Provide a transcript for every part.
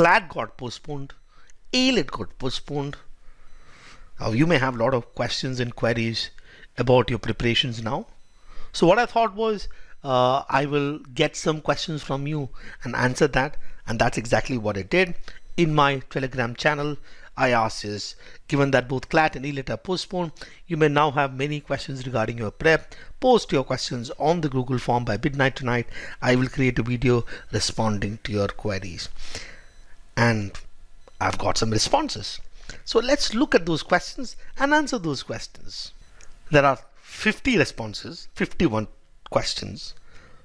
CLAT got postponed, AILET got postponed. You may have a lot of questions and queries about your preparations now. So what I thought was I will get some questions from you and answer that, and that's exactly what I did. In my Telegram channel, I asked is, given that both CLAT and AILET are postponed, you may now have many questions regarding your prep. Post your questions on the Google form by midnight tonight. I will create a video responding to your queries. And I've got some responses. So let's look at those questions and answer those questions. There are 50 responses, 51 questions.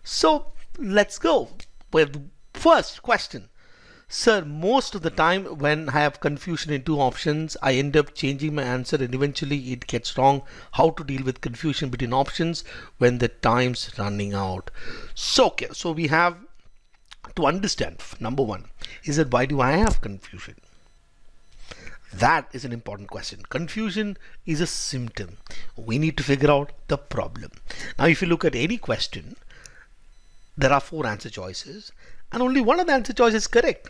So let's go with the first question. Sir, most of the time when I have confusion in two options, I end up changing my answer and eventually it gets wrong. How to deal with confusion between options when the time's running out? So, okay, so we have to understand, number one, is that why do I have confusion? That is an important question. Confusion is a symptom. We need to figure out the problem. Now, if you look at any question, there are 4 answer choices and only one of the answer choices is correct.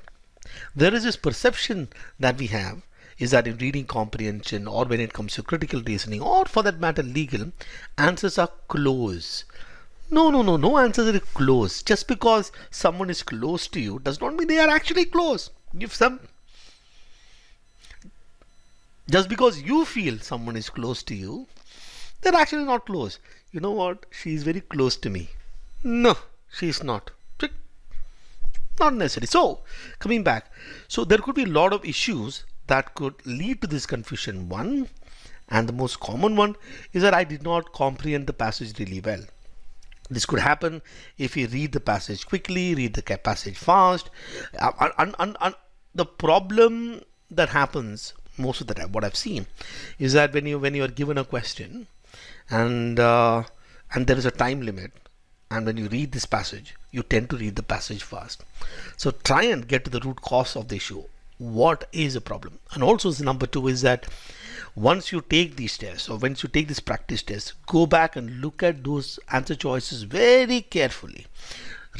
There is this perception that we have is that in reading comprehension or when it comes to critical reasoning or for that matter legal, answers are close. No answers are close. Just because someone is close to you does not mean they are actually close. Just because you feel someone is close to you, they're actually not close. You know what? She is very close to me. No, she is not. Not necessarily. So, coming back. So, there could be a lot of issues that could lead to this confusion. One, and the most common one, is that I did not comprehend the passage really well. This could happen if you read the passage quickly, read the passage fast. The problem that happens most of the time, what I've seen, is that when you are given a question and there is a time limit, and when you read this passage, you tend to read the passage fast. So try and get to the root cause of the issue. What is the problem? And also, number 2 is that once you take these tests or once you take this practice test, go back and look at those answer choices very carefully.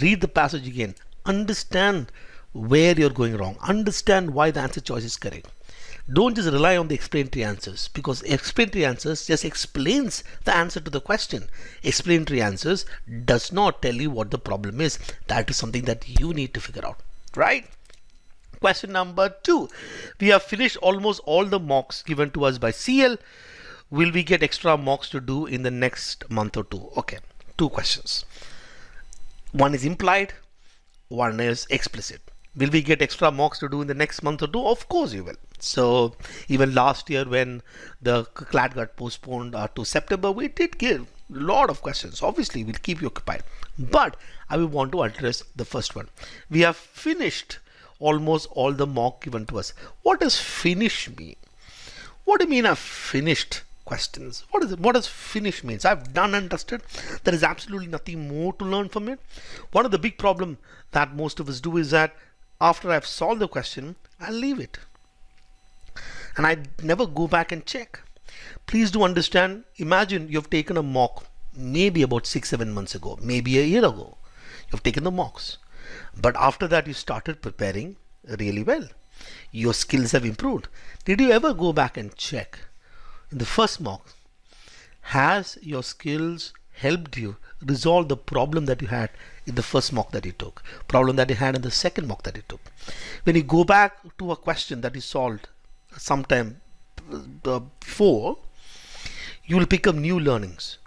Read the passage again. Understand where you're going wrong. Understand why the answer choice is correct. Don't just rely on the explanatory answers, because explanatory answers just explains the answer to the question. Explanatory answers does not tell you what the problem is. That is something that you need to figure out, right? Question number 2. We have finished almost all the mocks given to us by CL. Will we get extra mocks to do in the next month or 2? Okay, 2 questions. One is implied, one is explicit. Will we get extra mocks to do in the next month or 2? Of course you will. So even last year when the CLAT got postponed to September, we did give a lot of questions. Obviously, we'll keep you occupied. But I will want to address the first one. We have finished almost all the mock given to us. What does finish mean? What do you mean I've finished questions? What is it? What does finish means? I've done and dusted. There is absolutely nothing more to learn from it. One of the big problem that most of us do is that after I've solved the question, I'll leave it. And I never go back and check. Please do understand, imagine you've taken a mock maybe about 6-7 months ago, maybe a year ago. You've taken the mocks. But after that, you started preparing really well. Your skills have improved. Did you ever go back and check in the first mock, has your skills helped you resolve the problem that you had in the first mock that you took, problem that you had in the second mock that you took? When you go back to a question that you solved sometime before, you will pick up new learnings.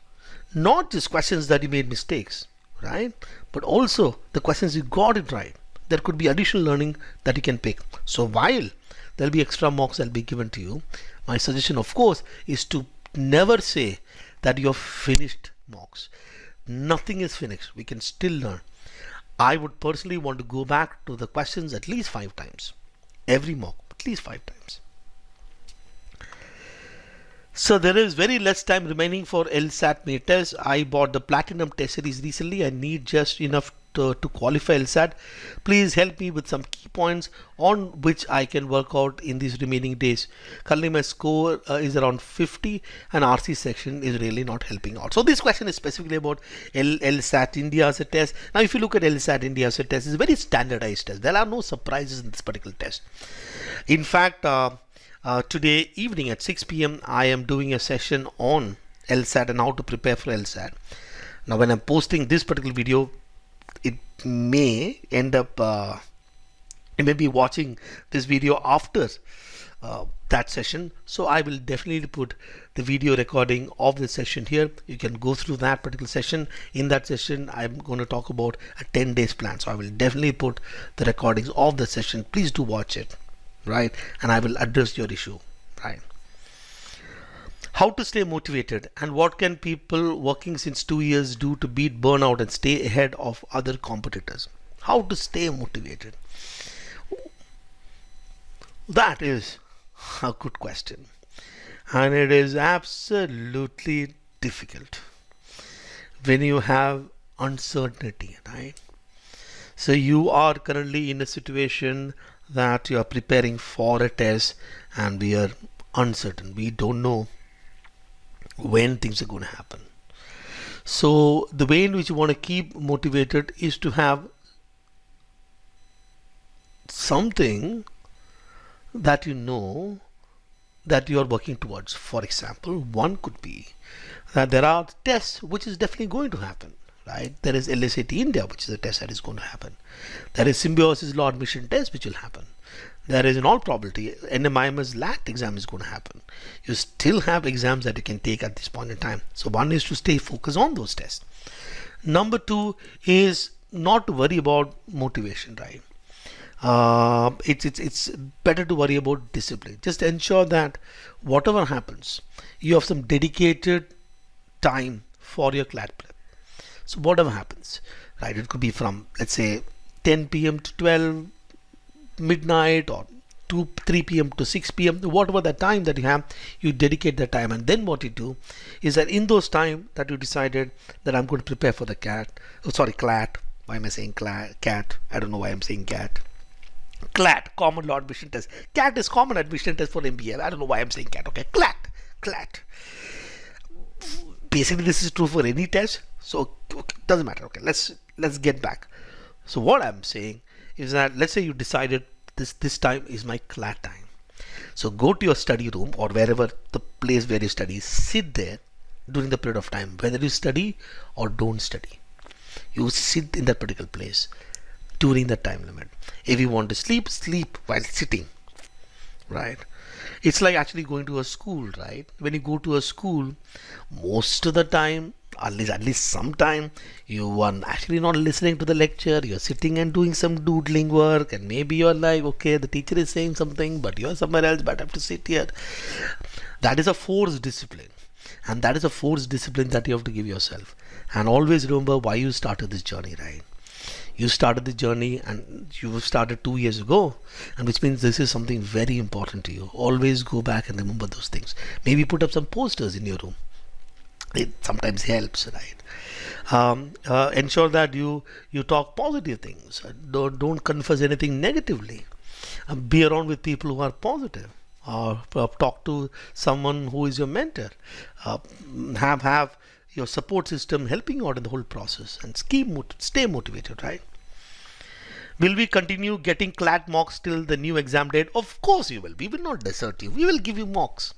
Not just questions that you made mistakes, right? But also the questions you got it right. There could be additional learning that you can pick. So while there'll be extra mocks that'll be given to you, my suggestion of course is to never say that you're finished mocks. Nothing is finished. We can still learn. I would personally want to go back to the questions at least 5 times. Every mock, at least 5 times. So there is very less time remaining for LSAT May test. I bought the Platinum test series recently. I need just enough to qualify LSAT. Please help me with some key points on which I can work out in these remaining days. Currently my score is around 50 and RC section is really not helping out. So this question is specifically about LSAT India as a test. Now if you look at LSAT India as a test, it's a very standardized test. There are no surprises in this particular test. In fact, today evening at 6 p.m. I am doing a session on LSAT and how to prepare for LSAT. Now when I'm posting this particular video, it may end up you may be watching this video after that session, so I will definitely put the video recording of the session here. You can go through that particular session. In that session I'm going to talk about a 10 days plan, so I will definitely put the recordings of the session. Please do watch it, right? And I will address your issue, right? How to stay motivated and what can people working since 2 years do to beat burnout and stay ahead of other competitors? How to stay motivated? That is a good question, and it is absolutely difficult when you have uncertainty, right? So you are currently in a situation that you are preparing for a test and we are uncertain. We don't know when things are going to happen. So the way in which you want to keep motivated is to have something that you know that you are working towards. For example, one could be that there are tests which is definitely going to happen, right? There is LSAT India, which is a test that is going to happen. There is Symbiosis Law Admission test which will happen. There is in all probability NMIMS LAT exam is going to happen. You still have exams that you can take at this point in time. So one is to stay focused on those tests. Number two is not to worry about motivation, right? It's better to worry about discipline. Just ensure that whatever happens, you have some dedicated time for your CLAT prep. So whatever happens, right? It could be from, let's say, 10 p.m. to 12 midnight, or 3 p.m. to 6 p.m. whatever the time that you have, you dedicate that time. And then what you do is that in those time that you decided that I'm going to prepare for the CLAT. Why am I saying CAT? I don't know why I'm saying CAT. CLAT, Common Law Admission Test. CAT is Common Admission Test for MBA. I don't know why I'm saying CAT. Okay, CLAT. Basically this is true for any test, so okay, doesn't matter. Okay, let's get back. So what I'm saying is that, let's say you decided this time is my CLAT time. So go to your study room or wherever the place where you study, sit there during the period of time, whether you study or don't study. You sit in that particular place during the time limit. If you want to sleep, sleep while sitting, right? It's like actually going to a school, right? When you go to a school, most of the time, at least sometime, you are actually not listening to the lecture. You're sitting and doing some doodling work, and maybe you're like, okay, the teacher is saying something, but you're somewhere else, but I have to sit here. That is a forced discipline, and that is a forced discipline that you have to give yourself. And always remember why you started this journey, right? You started the journey and you started 2 years ago, and which means this is something very important to you. Always go back and remember those things. Maybe put up some posters in your room. It sometimes helps, right? Ensure that you talk positive things. Don't confess anything negatively. Be around with people who are positive. Talk to someone who is your mentor. Have your support system helping you out in the whole process, and stay motivated, right? Will we continue getting CLAT mocks till the new exam date? Of course you will. We will not desert you. We will give you mocks.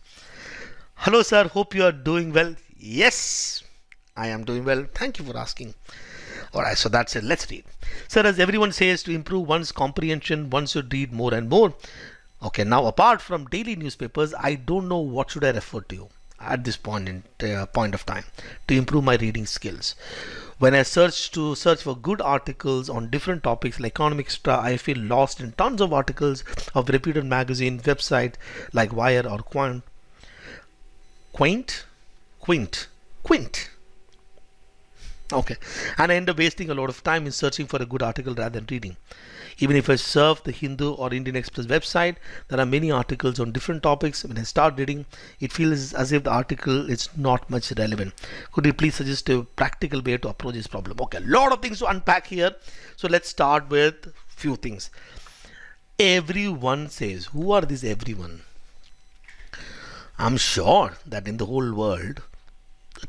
Hello sir, hope you are doing well. Yes, I am doing well. Thank you for asking. Alright, so that's it. Let's read. Sir, as everyone says, to improve one's comprehension, one should read more and more. Okay, now apart from daily newspapers, I don't know what should I refer to at this point of time to improve my reading skills. When I search for good articles on different topics like Economic Extra, I feel lost in tons of articles of reputed magazine website like Wire or Quint. Okay, and I end up wasting a lot of time in searching for a good article rather than reading. Even if I surf the Hindu or Indian Express website, there are many articles on different topics. When I start reading, it feels as if the article is not much relevant. Could you please suggest a practical way to approach this problem? Okay, a lot of things to unpack here. So let's start with few things. Everyone says, who are these everyone? I'm sure that in the whole world,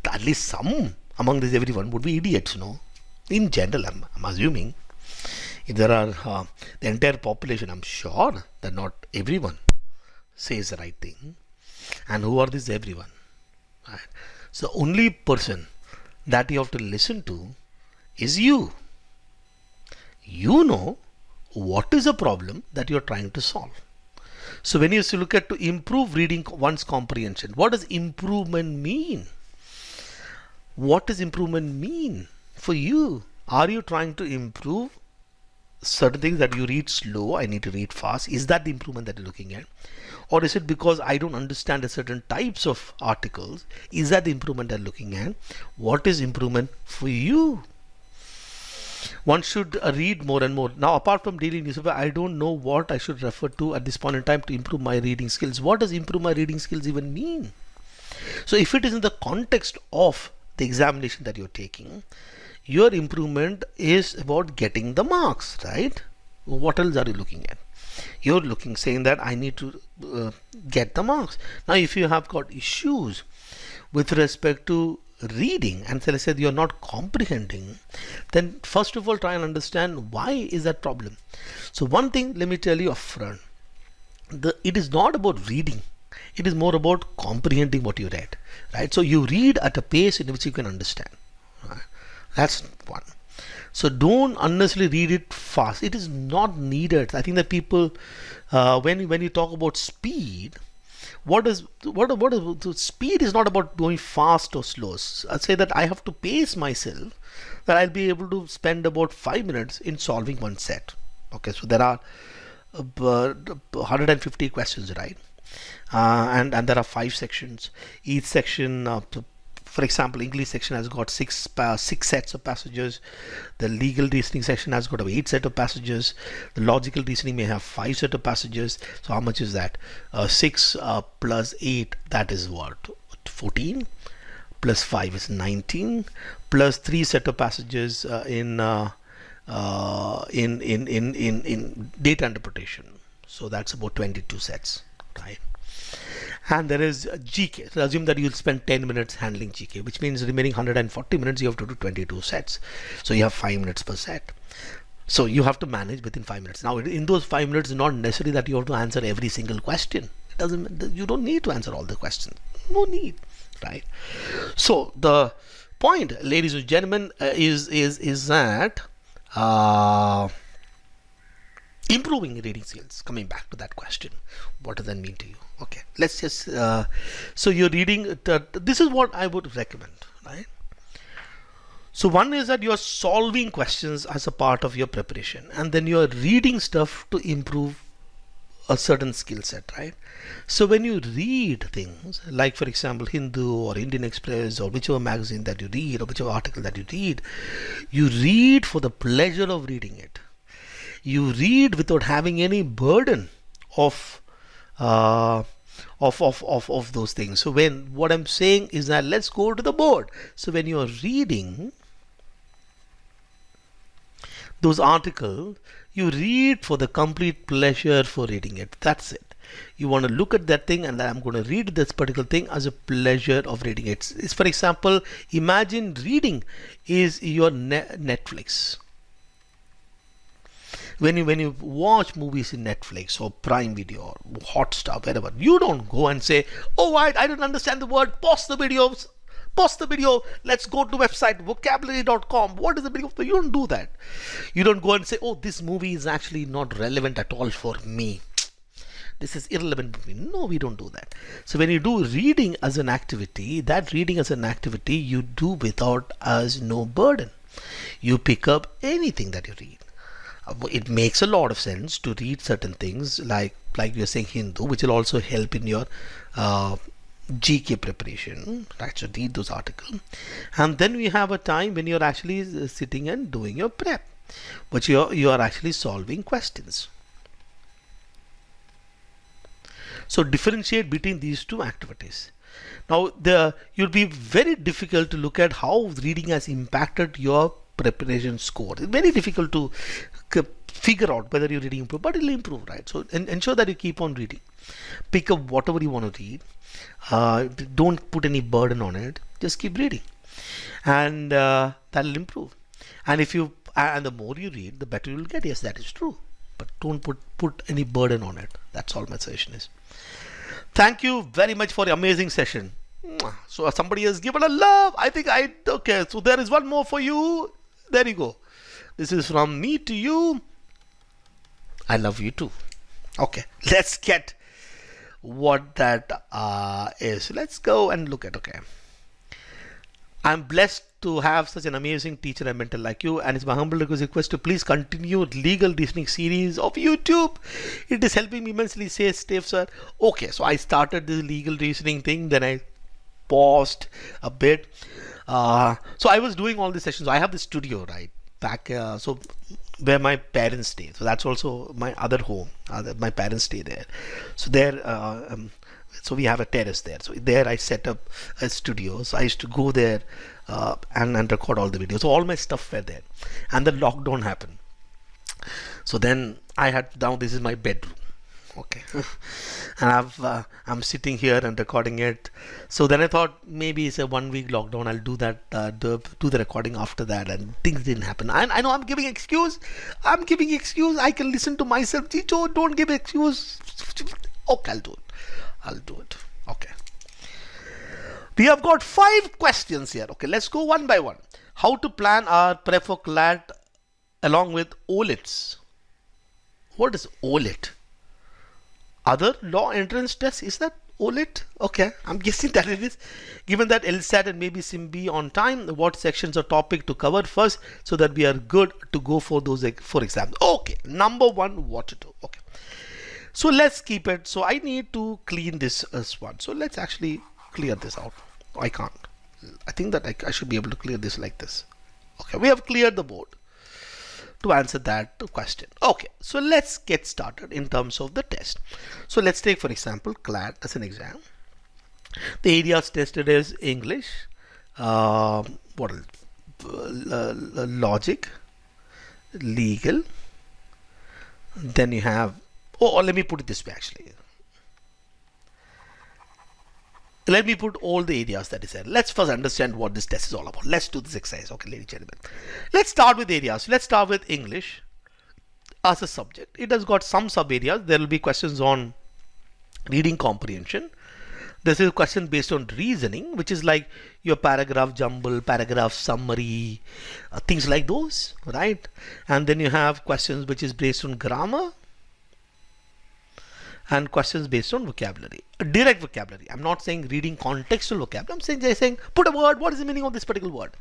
at least some among these everyone would be idiots, no? In general, I'm assuming. If there are the entire population, I'm sure that not everyone says the right thing. And who are these everyone? Right? So the only person that you have to listen to is you. You know what is the problem that you're trying to solve. So when you look at to improve reading one's comprehension, what does improvement mean? What does improvement mean for you? Are you trying to improve certain things that you read slow, I need to read fast? Is that the improvement that you're looking at? Or is it because I don't understand a certain types of articles? Is that the improvement that you're looking at? What is improvement for you? One should read more and more. Now, apart from daily newspaper, I don't know what I should refer to at this point in time to improve my reading skills. What does improve my reading skills even mean? So if it is in the context of the examination that you're taking, your improvement is about getting the marks, right? What else are you looking at? You're looking, saying that I need to get the marks. Now, if you have got issues with respect to reading and so let's say you're not comprehending, then first of all try and understand why is that problem. So one thing, let me tell you upfront, it is not about reading, it is more about comprehending what you read, right? So you read at a pace in which you can understand, right? That's one. So don't unnecessarily read it fast. It is not needed. I think that people when you talk about speed, what is speed is not about going fast or slow. I'd say that I have to pace myself, that I'll be able to spend about 5 minutes in solving one set. Okay, so there are 150 questions, right? And there are 5 sections. Each section, for example, English section has got six sets of passages. The legal reasoning section has got 8 sets of passages. The logical reasoning may have 5 sets of passages. So how much is that? 6 plus 8, that is what? 14. Plus 5 is 19. Plus 3 set of passages in data interpretation. So that's about 22 sets, right? And there is GK. So assume that you'll spend 10 minutes handling GK, which means remaining 140 minutes you have to do 22 sets. So you have 5 minutes per set. So you have to manage within 5 minutes. Now in those 5 minutes, it's not necessary that you have to answer every single question. It doesn't. You don't need to answer all the questions. No need, right? So the point, ladies and gentlemen, is that improving reading skills. Coming back to that question, what does that mean to you? Okay, let's just so you're reading, this is what I would recommend, right? So one is that you're solving questions as a part of your preparation, and then you're reading stuff to improve a certain skill set, right? So when you read things like, for example, Hindu or Indian Express or whichever magazine that you read or whichever article that you read for the pleasure of reading it. You read without having any burden of those things. So when what I'm saying is that let's go to the board. So when you're reading those articles, you read for the complete pleasure for reading it. That's it. You want to look at that thing, and I'm going to read this particular thing as a pleasure of reading it. It's, for example, imagine reading is your Netflix. When you watch movies in Netflix or Prime Video or Hotstar, wherever, you don't go and say, oh, I don't understand the word, pause the video, let's go to website vocabulary.com. What is the meaning of the? You don't do that. You don't go and say, oh, this movie is actually not relevant at all for me. This is irrelevant for me. No, we don't do that. So when you do reading as an activity, that reading as an activity you do without as no burden. You pick up anything that you read. It makes a lot of sense to read certain things like you're saying Hindu, which will also help in your GK preparation, right? So read those articles, and then we have a time when you're actually sitting and doing your prep. but you are actually solving questions. So differentiate between these two activities. Now you'll be very difficult to look at how reading has impacted your preparation score. It's very difficult to figure out whether you're reading improve, but it'll improve, right? So ensure that you keep on reading. Pick up whatever you want to read. Don't put any burden on it. Just keep reading, and that'll improve. And and the more you read, the better you'll get. Yes, that is true. But don't put any burden on it. That's all my suggestion is. Thank you very much for the amazing session. So somebody has given a love. Okay. So there is one more for you. There you go. This is from me to you. I love you too. Okay. Let's get what that is. Let's go and look at. Okay. I'm blessed to have such an amazing teacher and mentor like you, and it's my humble request to please continue legal reasoning series of YouTube. It is helping me immensely, says Steve sir. Okay, so I started this legal reasoning thing, then I paused a bit. So I was doing all these sessions. I have the studio right back, so where my parents stay. So that's also my other home. My parents stay there. So there. So we have a terrace there. So there I set up a studio. So I used to go there and record all the videos. So all my stuff were there. And the lockdown happened. So then now this is my bedroom. Okay. And I'm sitting here and recording it. So then I thought maybe it's a 1 week lockdown. I'll do that, do the recording after that, and things didn't happen. And I know I'm giving excuse. I can listen to myself. Chicho, don't give excuse. Okay, I'll do it. Okay. We have got 5 questions here. Okay, let's go one by one. How to plan our prep for CLAT along with OLITs. What is OLIT? Other law entrance test. Is that OLIT? Okay, I'm guessing that it is. Given that LSAT and maybe SIMB on time, what sections or topic to cover first so that we are good to go for those for exams. Okay, number 1, what to do. Okay. So let's keep it. So I need to clean this as one. So let's actually clear this out. I can't. I think that I should be able to clear this like this. Okay, we have cleared the board to answer that question. Okay, so let's get started in terms of the test. So let's take, for example, CLAT as an exam. The areas tested is English, what else? Logic, legal. Then you have, let me put it this way actually. Let me put all the areas that is there. Let's first understand what this test is all about. Let's do this exercise. Okay, ladies and gentlemen. Let's start with areas. Let's start with English as a subject. It has got some sub areas. There will be questions on reading comprehension. This is a question based on reasoning, which is like your paragraph jumble, paragraph summary, things like those, right? And then you have questions which is based on grammar, and questions based on vocabulary, direct vocabulary. I'm not saying reading contextual vocabulary. I'm saying put a word. What is the meaning of this particular word?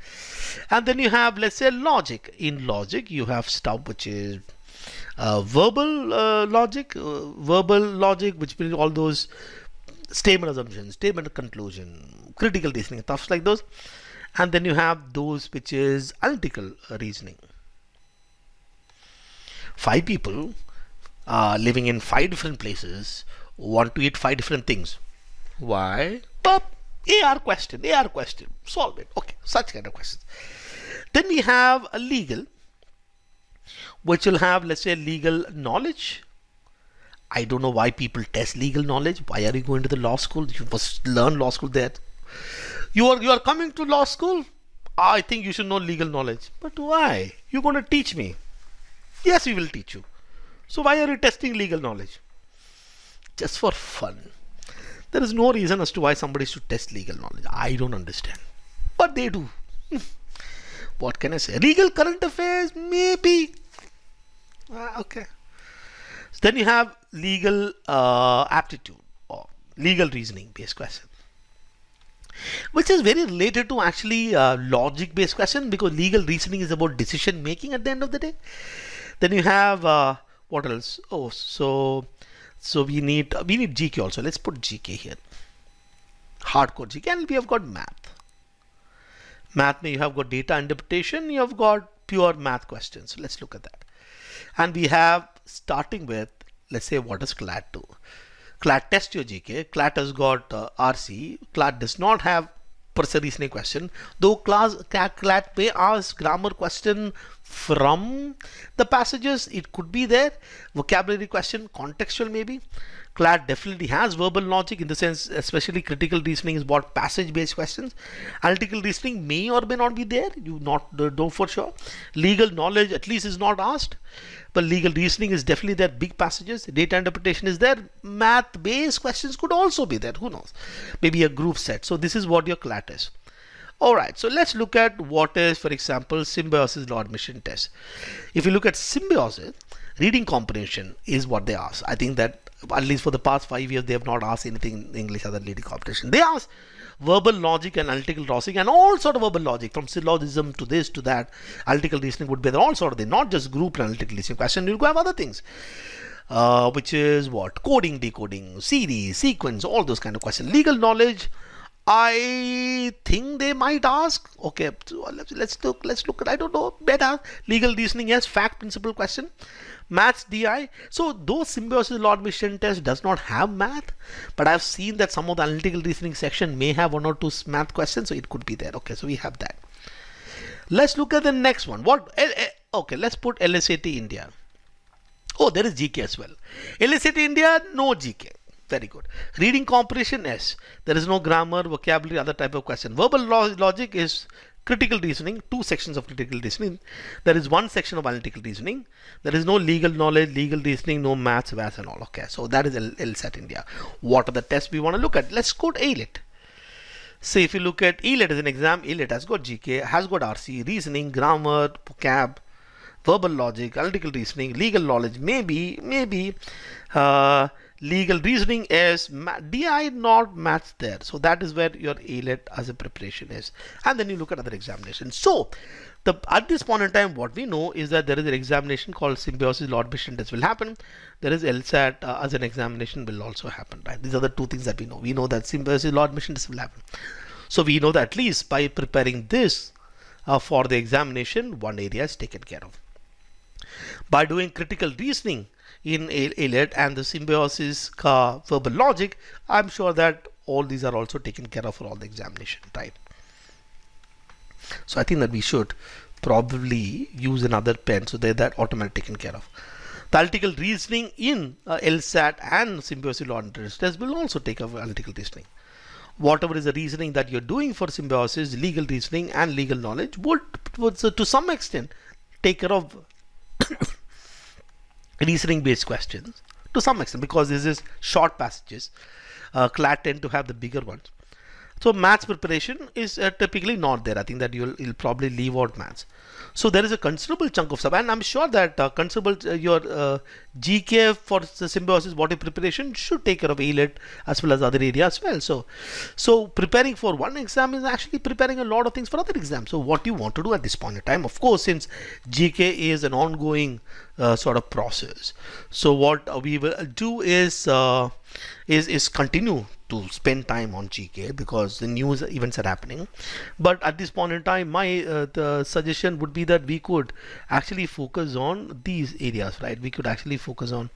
And then you have, let's say, logic. In logic, you have stuff which is verbal logic, which means all those statement assumptions, statement conclusion, critical reasoning, stuff like those. And then you have those which is analytical reasoning. 5 people living in 5 different places want to eat 5 different things. Why? AR question, solve it. Okay, such kind of questions. Then we have a legal, which will have, let's say, legal knowledge. I don't know why people test legal knowledge. Why are you going to the law school? You must learn law school there. You are coming to law school. I think you should know legal knowledge. But why? You're going to teach me. Yes, we will teach you. So why are you testing legal knowledge? Just for fun. There is no reason as to why somebody should test legal knowledge. I don't understand. But they do. What can I say? Legal current affairs? Maybe. Okay. So then you have legal aptitude or legal reasoning based question, which is very related to actually logic based question, because legal reasoning is about decision making at the end of the day. Then you have what else? So we need GK also. Let's put GK here. Hardcore GK, and we have got math. Math, you have got data interpretation. You have got pure math questions. So let's look at that. And we have, starting with, let's say, what does CLAT do? CLAT test your GK. CLAT has got RC. CLAT does not have per se reasoning question, though CLAT may ask grammar question from the passages. It could be there. Vocabulary question, contextual maybe. CLAT definitely has verbal logic, in the sense, especially critical reasoning is what passage based questions. Analytical reasoning may or may not be there. You not know for sure. Legal knowledge at least is not asked, but legal reasoning is definitely there. Big passages. Data interpretation is there. Math based questions could also be there. Who knows? Maybe a group set. So this is what your CLAT is. Alright, so let's look at what is, for example, symbiosis law admission test. If you look at symbiosis, reading comprehension is what they ask. I think that at least for the past 5 years they have not asked anything in English other than reading comprehension. They ask verbal logic and analytical reasoning and all sort of verbal logic, from syllogism to this to that. Analytical reasoning would be there, all sort of things, not just group analytical reasoning question. You have other things, which is what? Coding, decoding, series, sequence, all those kind of questions. Legal knowledge, I think they might ask. Okay, so let's look at, I don't know, better. Legal reasoning, yes. Fact principle question. Maths DI. So those symbiosis law admission test does not have math, but I've seen that some of the analytical reasoning section may have 1 or 2 math questions, so it could be there. Okay, so we have that. Let's look at the next one. Okay, let's put LSAT India. Oh, there is GK as well. LSAT India, no GK. Very good. Reading comprehension, yes. There is no grammar, vocabulary, other type of question. Verbal logic is critical reasoning, 2 sections of critical reasoning. There is 1 section of analytical reasoning. There is no legal knowledge, legal reasoning, no maths, VAS and all. Okay, so that is LSAT India. What are the tests we want to look at? Let's go to AILET. Say if you look at AILET as an exam, AILET has got GK, has got RC, reasoning, grammar, vocab, verbal logic, analytical reasoning, legal knowledge, maybe, legal reasoning is DI, not maths there. So that is where your AILET as a preparation is. And then you look at other examinations. So at this point in time, what we know is that there is an examination called symbiosis law admission test will happen. There is LSAT as an examination will also happen. Right? These are the 2 things that we know. We know that symbiosis law admission test will happen. So we know that at least by preparing this for the examination, one area is taken care of. By doing critical reasoning in AILET and the symbiosis verbal logic, I'm sure that all these are also taken care of for all the examination, right? So I think that we should probably use another pen so that automatically taken care of. The analytical reasoning in LSAT and symbiosis law test will also take care of analytical reasoning. Whatever is the reasoning that you're doing for symbiosis, legal reasoning and legal knowledge would to some extent take care of reasoning based questions to some extent, because this is short passages. CLAT tend to have the bigger ones. So maths preparation is typically not there. I think that you'll probably leave out maths. So there is a considerable chunk of stuff, and I'm sure that your GK for the symbiosis body preparation should take care of AILET as well as other areas as well. So preparing for one exam is actually preparing a lot of things for other exams. So what you want to do at this point in time, of course, since GK is an ongoing sort of process, so what we will do is continue to spend time on GK because the news events are happening. But at this point in time, my the suggestion would be that we could actually focus on these areas, right? We could actually focus on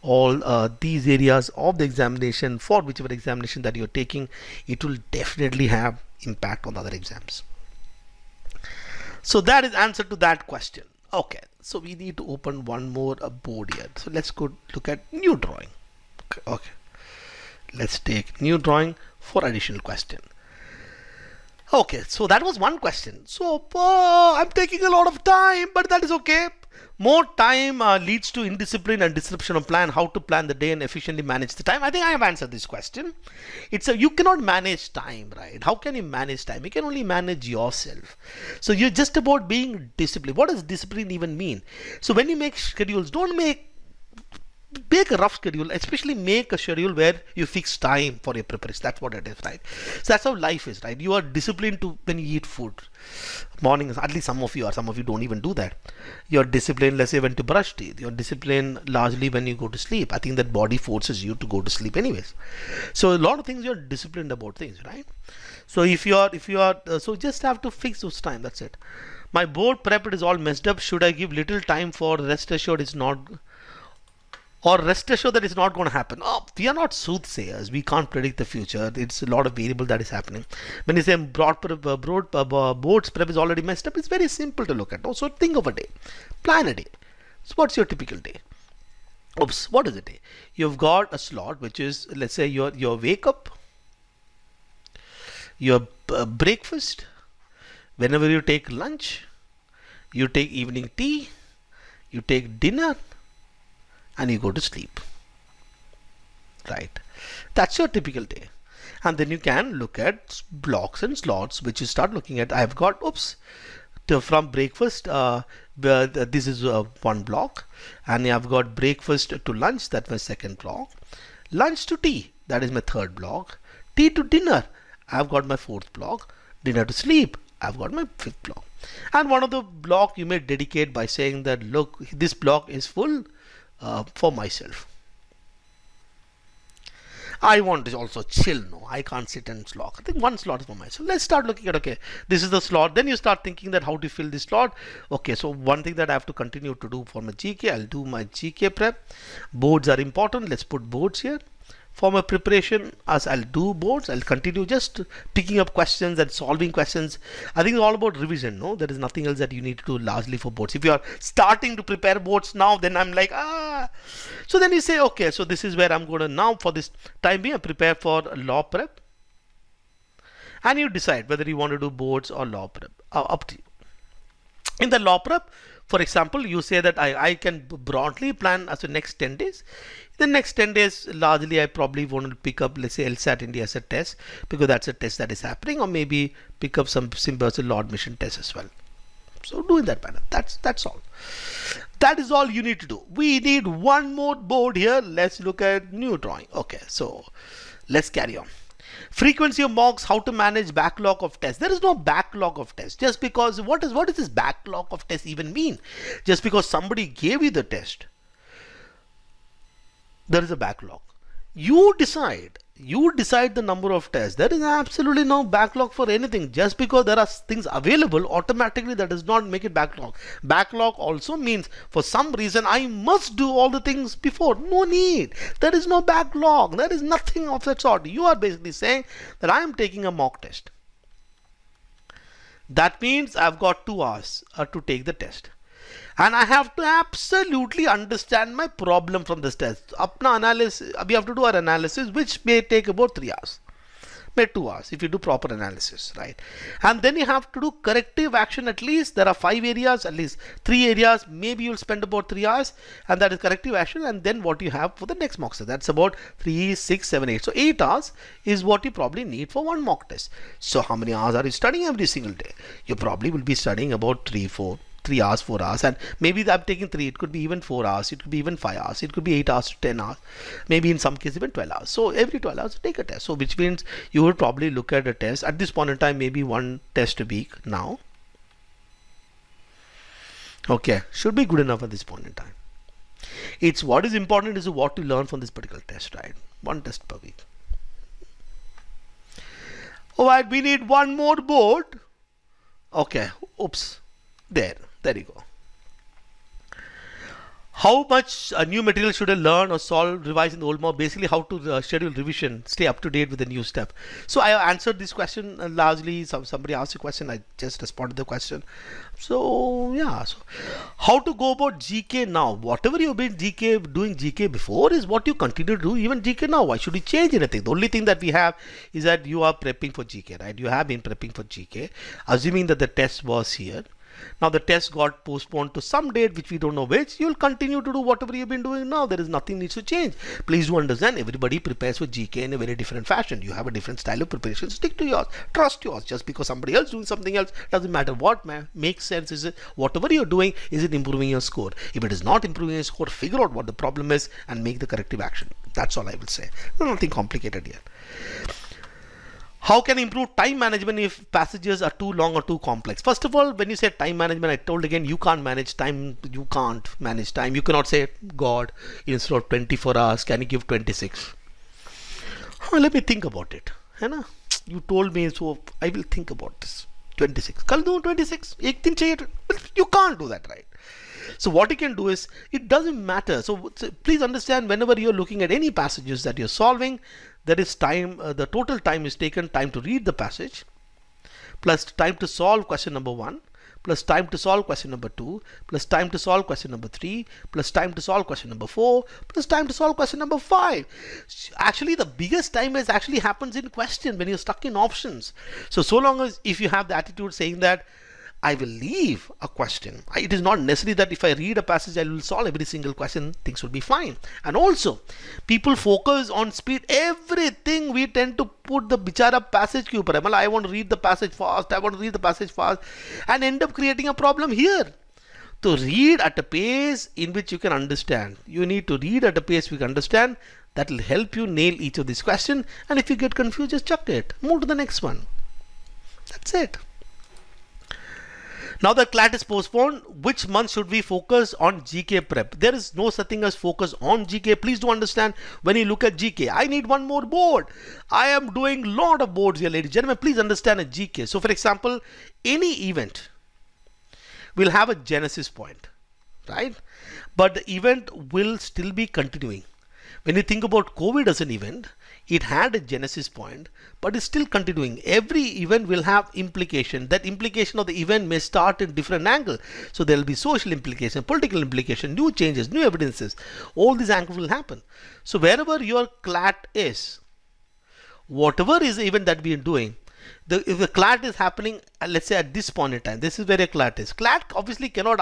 all these areas of the examination for whichever examination that you're taking. It will definitely have impact on other exams. So that is answer to that question. Okay, so we need to open one more board here. So let's go look at new drawing. Okay. Let's take new drawing for additional question. Okay, so that was one question. So I'm taking a lot of time, but that is okay. More time leads to indiscipline and disruption of plan. How to plan the day and efficiently manage the time. I think I have answered this question. You cannot manage time, right? How can you manage time? You can only manage yourself. So you're just about being disciplined. What does discipline even mean? So when you make schedules, don't make a rough schedule, especially make a schedule where you fix time for your preparation. That's what it is, right? So that's how life is, right? You are disciplined to when you eat food. Mornings, at least some of you are, some of you don't even do that. You're disciplined, let's say when to brush teeth. You're disciplined largely when you go to sleep. I think that body forces you to go to sleep anyways. So a lot of things you're disciplined about things, right? So if you are so just have to fix those time, that's it. My board prep is all messed up. Should I give little time for rest assured it's not, or rest assured that it's not going to happen? Oh, we are not soothsayers. We can't predict the future. It's a lot of variable that is happening. When you say board's prep is already messed up, it's very simple to look at. Also, think of a day. Plan a day. So what's your typical day? Oops, what is a day? You've got a slot which is, let's say, your wake up, your breakfast, whenever you take lunch, you take evening tea, you take dinner, and you go to sleep. Right? That's your typical day. And then you can look at blocks and slots, which you start looking at. I've got, from breakfast, this is one block, and I've got breakfast to lunch, that's my second block. Lunch to tea, that is my third block. Tea to dinner, I've got my fourth block. Dinner to sleep, I've got my fifth block. And one of the block you may dedicate by saying that, look, this block is full for myself. I want to also chill. No, I can't sit and slot. I think one slot is for myself. Let's start looking at, okay, this is the slot. Then you start thinking that how to fill this slot. Okay, so one thing that I have to continue to do for my GK, I'll do my GK prep. Boards are important. Let's put boards here. For my preparation, as I'll do boards, I'll continue just picking up questions and solving questions. I think it's all about revision. No, there is nothing else that you need to do largely for boards. If you are starting to prepare boards now, then I'm like, So then you say, okay, so this is where I'm going to now for this time being prepare for law prep. And you decide whether you want to do boards or law prep. Up to you. In the law prep, for example, you say that I can broadly plan as the next 10 days. The next 10 days, largely, I probably want to pick up, let's say, LSAT India as a test, because that's a test that is happening, or maybe pick up some simple law admission tests as well. So do in that manner. That's all. That is all you need to do. We need one more board here. Let's look at new drawing. Okay, so let's carry on. Frequency of mocks, how to manage backlog of tests. There is no backlog of tests. Just because, what does this backlog of tests even mean? Just because somebody gave you the test, there is a backlog. You decide the number of tests. There is absolutely no backlog for anything. Just because there are things available, automatically that does not make it backlog. Backlog also means for some reason I must do all the things before. No need. There is no backlog. There is nothing of that sort. You are basically saying that I am taking a mock test. That means I've got 2 hours to take the test. And I have to absolutely understand my problem from this test. Apna analysis, we have to do our analysis, which may take about 3 hours. May 2 hours if you do proper analysis, right? And then you have to do corrective action at least. There are 5 areas, at least 3 areas. Maybe you'll spend about 3 hours, and that is corrective action. And then what you have for the next mock test. That's about 3, 6, 7, 8. So 8 hours is what you probably need for one mock test. So how many hours are you studying every single day? You probably will be studying about 3 hours, 4 hours, and maybe I'm taking 3. It could be even 4 hours. It could be even 5 hours. It could be 8 hours to 10 hours. Maybe in some cases even 12 hours. So every 12 hours take a test. So which means you would probably look at a test at this point in time, maybe 1 test a week now. Okay, should be good enough at this point in time. It's what is important is what to learn from this particular test, right? 1 test per week. Alright, we need one more board. Okay, oops, there you go. How much new material should I learn or solve, revise in the old mock? Basically, how to schedule revision, stay up to date with the new step. So I answered this question largely. Somebody asked a question, I just responded to the question. So yeah, so how to go about GK now? Whatever you've been doing GK before is what you continue to do even GK now. Why should you change anything? The only thing that we have is that you are prepping for GK, right? You have been prepping for GK, assuming that the test was here. Now the test got postponed to some date which we don't know which. You'll continue to do whatever you've been doing now. There is nothing needs to change. Please do understand, everybody prepares for GK in a very different fashion. You have a different style of preparation. Stick to yours. Trust yours. Just because somebody else doing something else doesn't matter. What makes sense is whatever you're doing, is it improving your score? If it is not improving your score, figure out what the problem is and make the corrective action. That's all I will say. There's nothing complicated here. How can I improve time management if passages are too long or too complex? First of all, when you say time management, I told again, you can't manage time. You can't manage time. You cannot say, God, instead of 24 hours, can you give 26? Let me think about it. You told me, so I will think about this. 26. कल दूं 26. एक दिन चाहिए. You can't do that, right? So what you can do is, it doesn't matter. So please understand, whenever you're looking at any passages that you're solving, there is time, the total time is taken, time to read the passage, plus time to solve question number 1, plus time to solve question number 2, plus time to solve question number 3, plus time to solve question number 4, plus time to solve question number 5. Actually, the biggest time is actually happens in question when you're stuck in options. So long as if you have the attitude saying that I will leave a question, it is not necessary that if I read a passage I will solve every single question, things will be fine. And also, people focus on speed. Everything we tend to put the bichara passage ke upar hai. I want to read the passage fast, I want to read the passage fast, and end up creating a problem here. To read at a pace in which you can understand. You need to read at a pace you can understand. That will help you nail each of these questions. And if you get confused, just chuck it. Move to the next one. That's it. Now the CLAT is postponed. Which month should we focus on GK prep? There is no such thing as focus on GK. Please do understand, when you look at GK, I need one more board. I am doing lot of boards here, ladies and gentlemen. Please understand a GK. So for example, any event will have a genesis point, right? But the event will still be continuing. When you think about COVID as an event, it had a genesis point, but it's still continuing. Every event will have implication. That implication of the event may start in different angle. So there will be social implication, political implication, new changes, new evidences. All these angles will happen. So wherever your CLAT is, whatever is the event that we are doing, if the CLAT is happening, let's say at this point in time, this is where a CLAT is. CLAT obviously cannot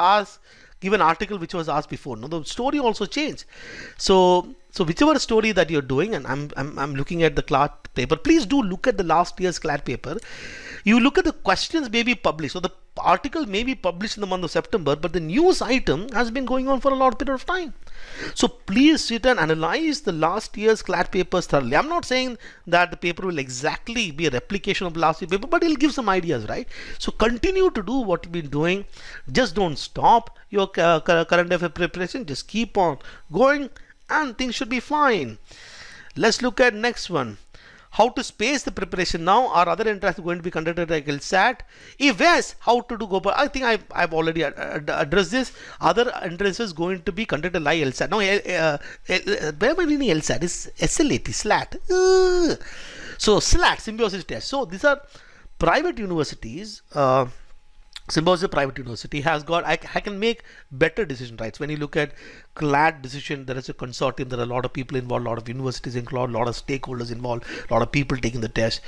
give an article which was asked before. No, the story also changed. So whichever story that you're doing, and I'm looking at the CLAT paper. Please do look at the last year's CLAT paper. You look at the questions may be published. So the article may be published in the month of September, but the news item has been going on for a long period of time. So please sit and analyze the last year's CLAT papers thoroughly. I'm not saying that the paper will exactly be a replication of the last year's paper, but it'll give some ideas, right? So continue to do what you've been doing. Just don't stop your current affair preparation. Just keep on going, and things should be fine. Let's look at next one. How to space the preparation now? Are other entrances going to be conducted like LSAT? If yes, how to do go? But I think I've already addressed this. Other entrances going to be conducted like LSAT. Now, where am I reading LSAT? It's SLAT, SLAT. So SLAT, symbiosis test. So these are private universities. Symbiosis private university has got, I can make better decision rights. When you look at CLAT decision, there is a consortium, there are a lot of people involved, a lot of universities involved, a lot of stakeholders involved, a lot of people taking the test.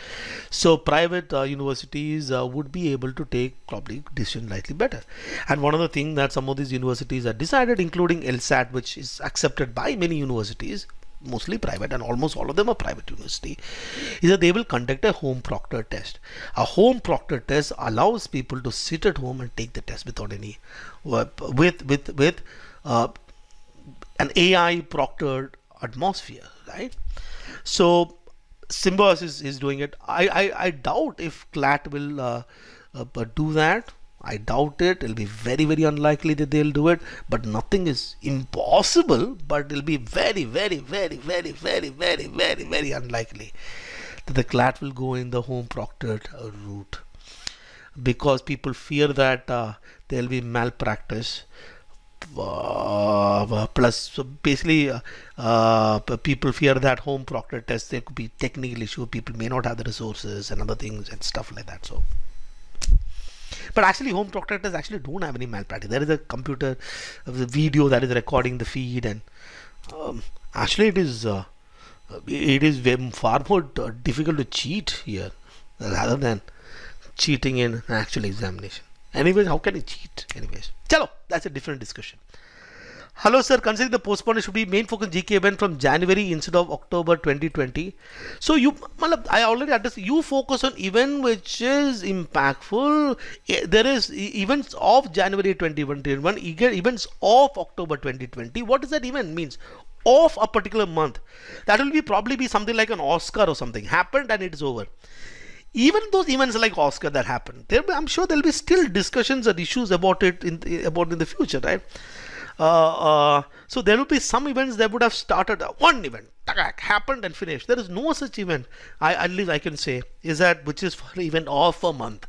So private universities would be able to take probably decision slightly better. And one of the things that some of these universities have decided, including LSAT, which is accepted by many universities, mostly private, and almost all of them are private university, is that they will conduct a home proctor test. A home proctor test allows people to sit at home and take the test without any with an AI proctored atmosphere, right? So Symbiosis is doing it. I doubt if CLAT will do that. I doubt it. It'll be very, very unlikely that they'll do it, but nothing is impossible, but it'll be very, very, very, very, very, very, very, very unlikely that the CLAT will go in the home proctored route, because people fear that there'll be malpractice. Plus, so basically, people fear that home proctor tests, there could be technical issue. People may not have the resources and other things and stuff like that. So. But actually, home proctor tests actually don't have any malpractice. There is a computer, the video that is recording the feed, and actually it is far more difficult to cheat here rather than cheating in an actual examination. Anyways, how can you cheat? Anyways, chalo, that's a different discussion. Hello sir, considering the postponement should be main focus GK event from January instead of October 2020. So I already addressed, you focus on event which is impactful. There is events of January 2021, events of October 2020. What does that event means? Of a particular month. That will probably be something like an Oscar or something. Happened and it's over. Even those events like Oscar that happened, I'm sure there will be still discussions and issues about it in the future, right? So there will be some events that would have started one event happened and finished. There is no such event. At least I can say is that which is for event of a month.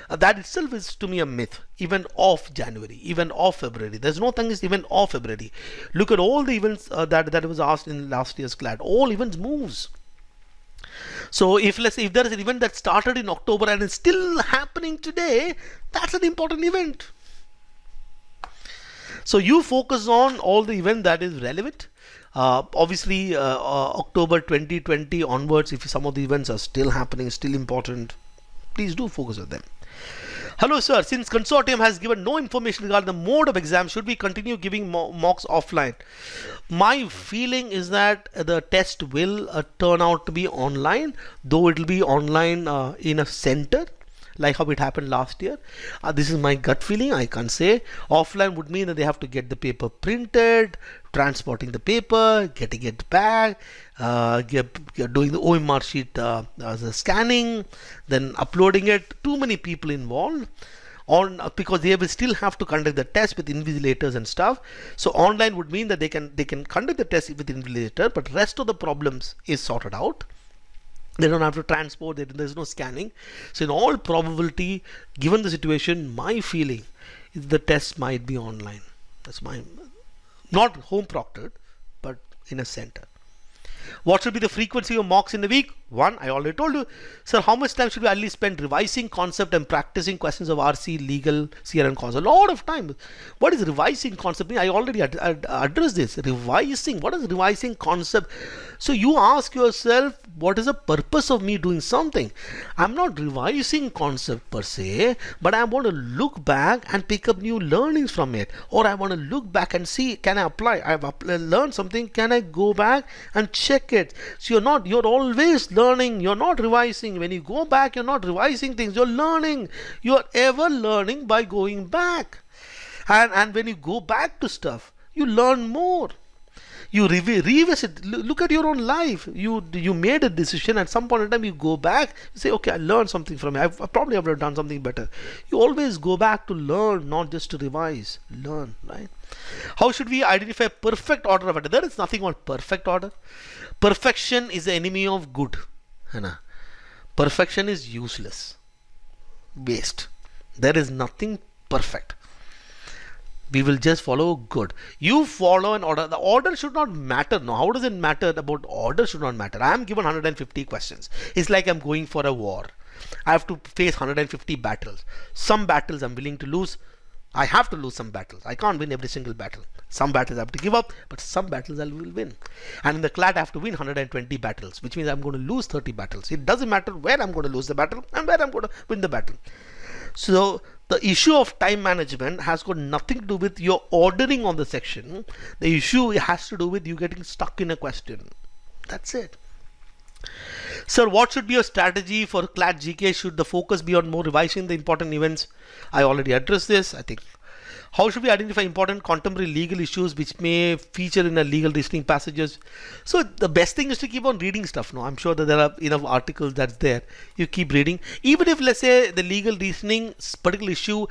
That itself is to me a myth. Event of January, event of February. There's no thing is event of February. Look at all the events that was asked in last year's CLAT. All events moves. So if let's say if there is an event that started in October and is still happening today, that's an important event. So you focus on all the event that is relevant. Obviously, October 2020 onwards, if some of the events are still happening, still important, please do focus on them. Hello sir, since consortium has given no information regarding the mode of exam, should we continue giving mocks offline? My feeling is that the test will turn out to be online, though it will be online in a center, like how it happened last year. This is my gut feeling. I can't say. Offline would mean that they have to get the paper printed, transporting the paper, getting it back, doing the OMR sheet the scanning, then uploading it. Too many people involved because they will still have to conduct the test with invigilators and stuff. So online would mean that they can conduct the test with invigilator, but rest of the problems is sorted out. They don't have to transport, there's no scanning. So in all probability, given the situation, my feeling is the test might be online. That's my, not home proctored, but in a center. What should be the frequency of mocks in a week? One, I already told you. Sir, how much time should we at least spend revising concept and practicing questions of RC, legal, CRN cause? A lot of time. What is revising concept? I already addressed this. Revising. What is revising concept? So you ask yourself, what is the purpose of me doing something? I'm not revising concept per se, but I want to look back and pick up new learnings from it. Or I want to look back and see, can I apply? I've learned something. Can I go back and check it? So you're always learning. You're not revising. When you go back, you're not revising things. You're learning. You're ever learning by going back. And when you go back to stuff, you learn more. You revisit, look at your own life. You made a decision, at some point in time you go back, you say, okay, I learned something from it. I probably have done something better. You always go back to learn, not just to revise. Learn, right? How should we identify perfect order of it? There is nothing called perfect order. Perfection is the enemy of good. Perfection is useless. Waste. There is nothing perfect. We will just follow good. You follow an order. The order should not matter. No, how does it matter about order should not matter? I am given 150 questions. It's like I'm going for a war. I have to face 150 battles. Some battles I'm willing to lose. I have to lose some battles. I can't win every single battle. Some battles I have to give up, but some battles I will win. And in the CLAT I have to win 120 battles, which means I'm going to lose 30 battles. It doesn't matter where I'm going to lose the battle and where I'm going to win the battle. So the issue of time management has got nothing to do with your ordering on the section. The issue has to do with you getting stuck in a question. That's it. Sir, what should be your strategy for CLAT GK? Should the focus be on more revising the important events? I already addressed this, I think. How should we identify important contemporary legal issues which may feature in a legal reasoning passages? So the best thing is to keep on reading stuff. No, I'm sure that there are enough articles that's there. You keep reading. Even if, let's say, the legal reasoning particular issue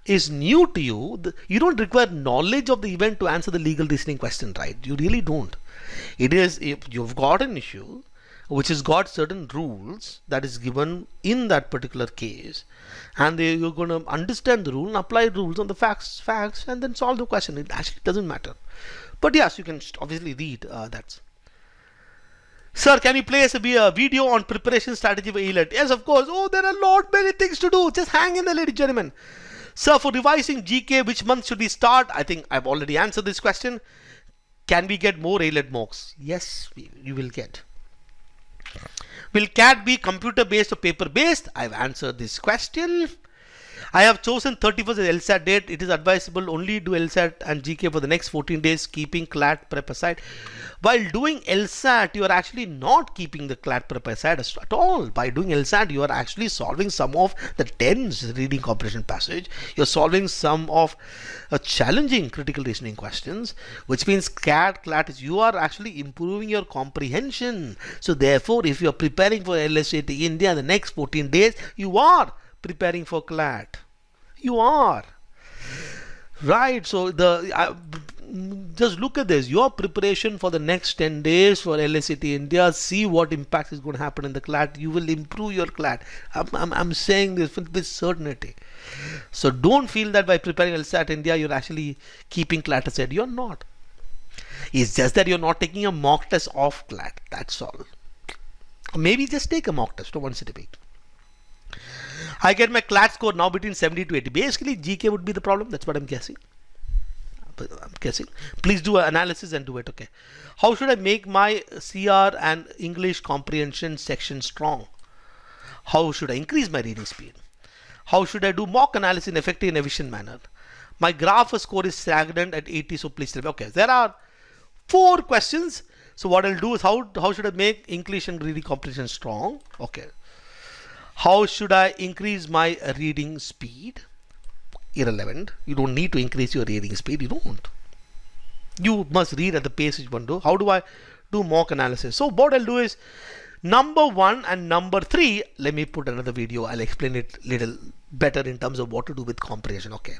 is new to you, you don't require knowledge of the event to answer the legal reasoning question, right? You really don't. It is, if you've got an issue which has got certain rules that is given in that particular case, and you're going to understand the rule and apply rules on the facts, and then solve the question. It actually doesn't matter. But yes, you can obviously read that. Sir, can you play us a video on preparation strategy for ELET? Yes, of course. Oh, there are many things to do. Just hang in there, ladies and gentlemen. Sir, for revising GK, which month should we start? I think I've already answered this question. Can we get more ELET mocks? Yes, you will get. Will CAT be computer based or paper based? I've answered this question. I have chosen 31st as LSAT date. It is advisable only do LSAT and GK for the next 14 days, keeping CLAT prep aside. While doing LSAT, you are actually not keeping the CLAT prep aside at all. By doing LSAT, you are actually solving some of the dense reading comprehension passage. You're solving some of challenging critical reasoning questions, which means CLAT is you are actually improving your comprehension. So therefore, if you are preparing for LSAT India the next 14 days, you are preparing for CLAT. You are. Right. So just look at this. Your preparation for the next 10 days for LSAT India, see what impact is going to happen in the CLAT. You will improve your CLAT. I'm saying this with certainty. So don't feel that by preparing LSAT India, you're actually keeping CLAT aside. You're not. It's just that you're not taking a mock test off CLAT. That's all. Or maybe just take a mock test once a week. I get my CLAT score now between 70 to 80. Basically, GK would be the problem. That's what I'm guessing. Please do an analysis and do it. Okay. How should I make my CR and English comprehension section strong? How should I increase my reading speed? How should I do mock analysis in effective and efficient manner? My graph score is stagnant at 80, so please tell me. Okay, there are 4 questions. So what I'll do is how should I make English and reading comprehension strong? Okay. How should I increase my reading speed? Irrelevant. You don't need to increase your reading speed. You don't. You must read at the pace you want to do. How do I do mock analysis? So what I'll do is number 1 and number 3. Let me put another video. I'll explain it little better in terms of what to do with comprehension. Okay.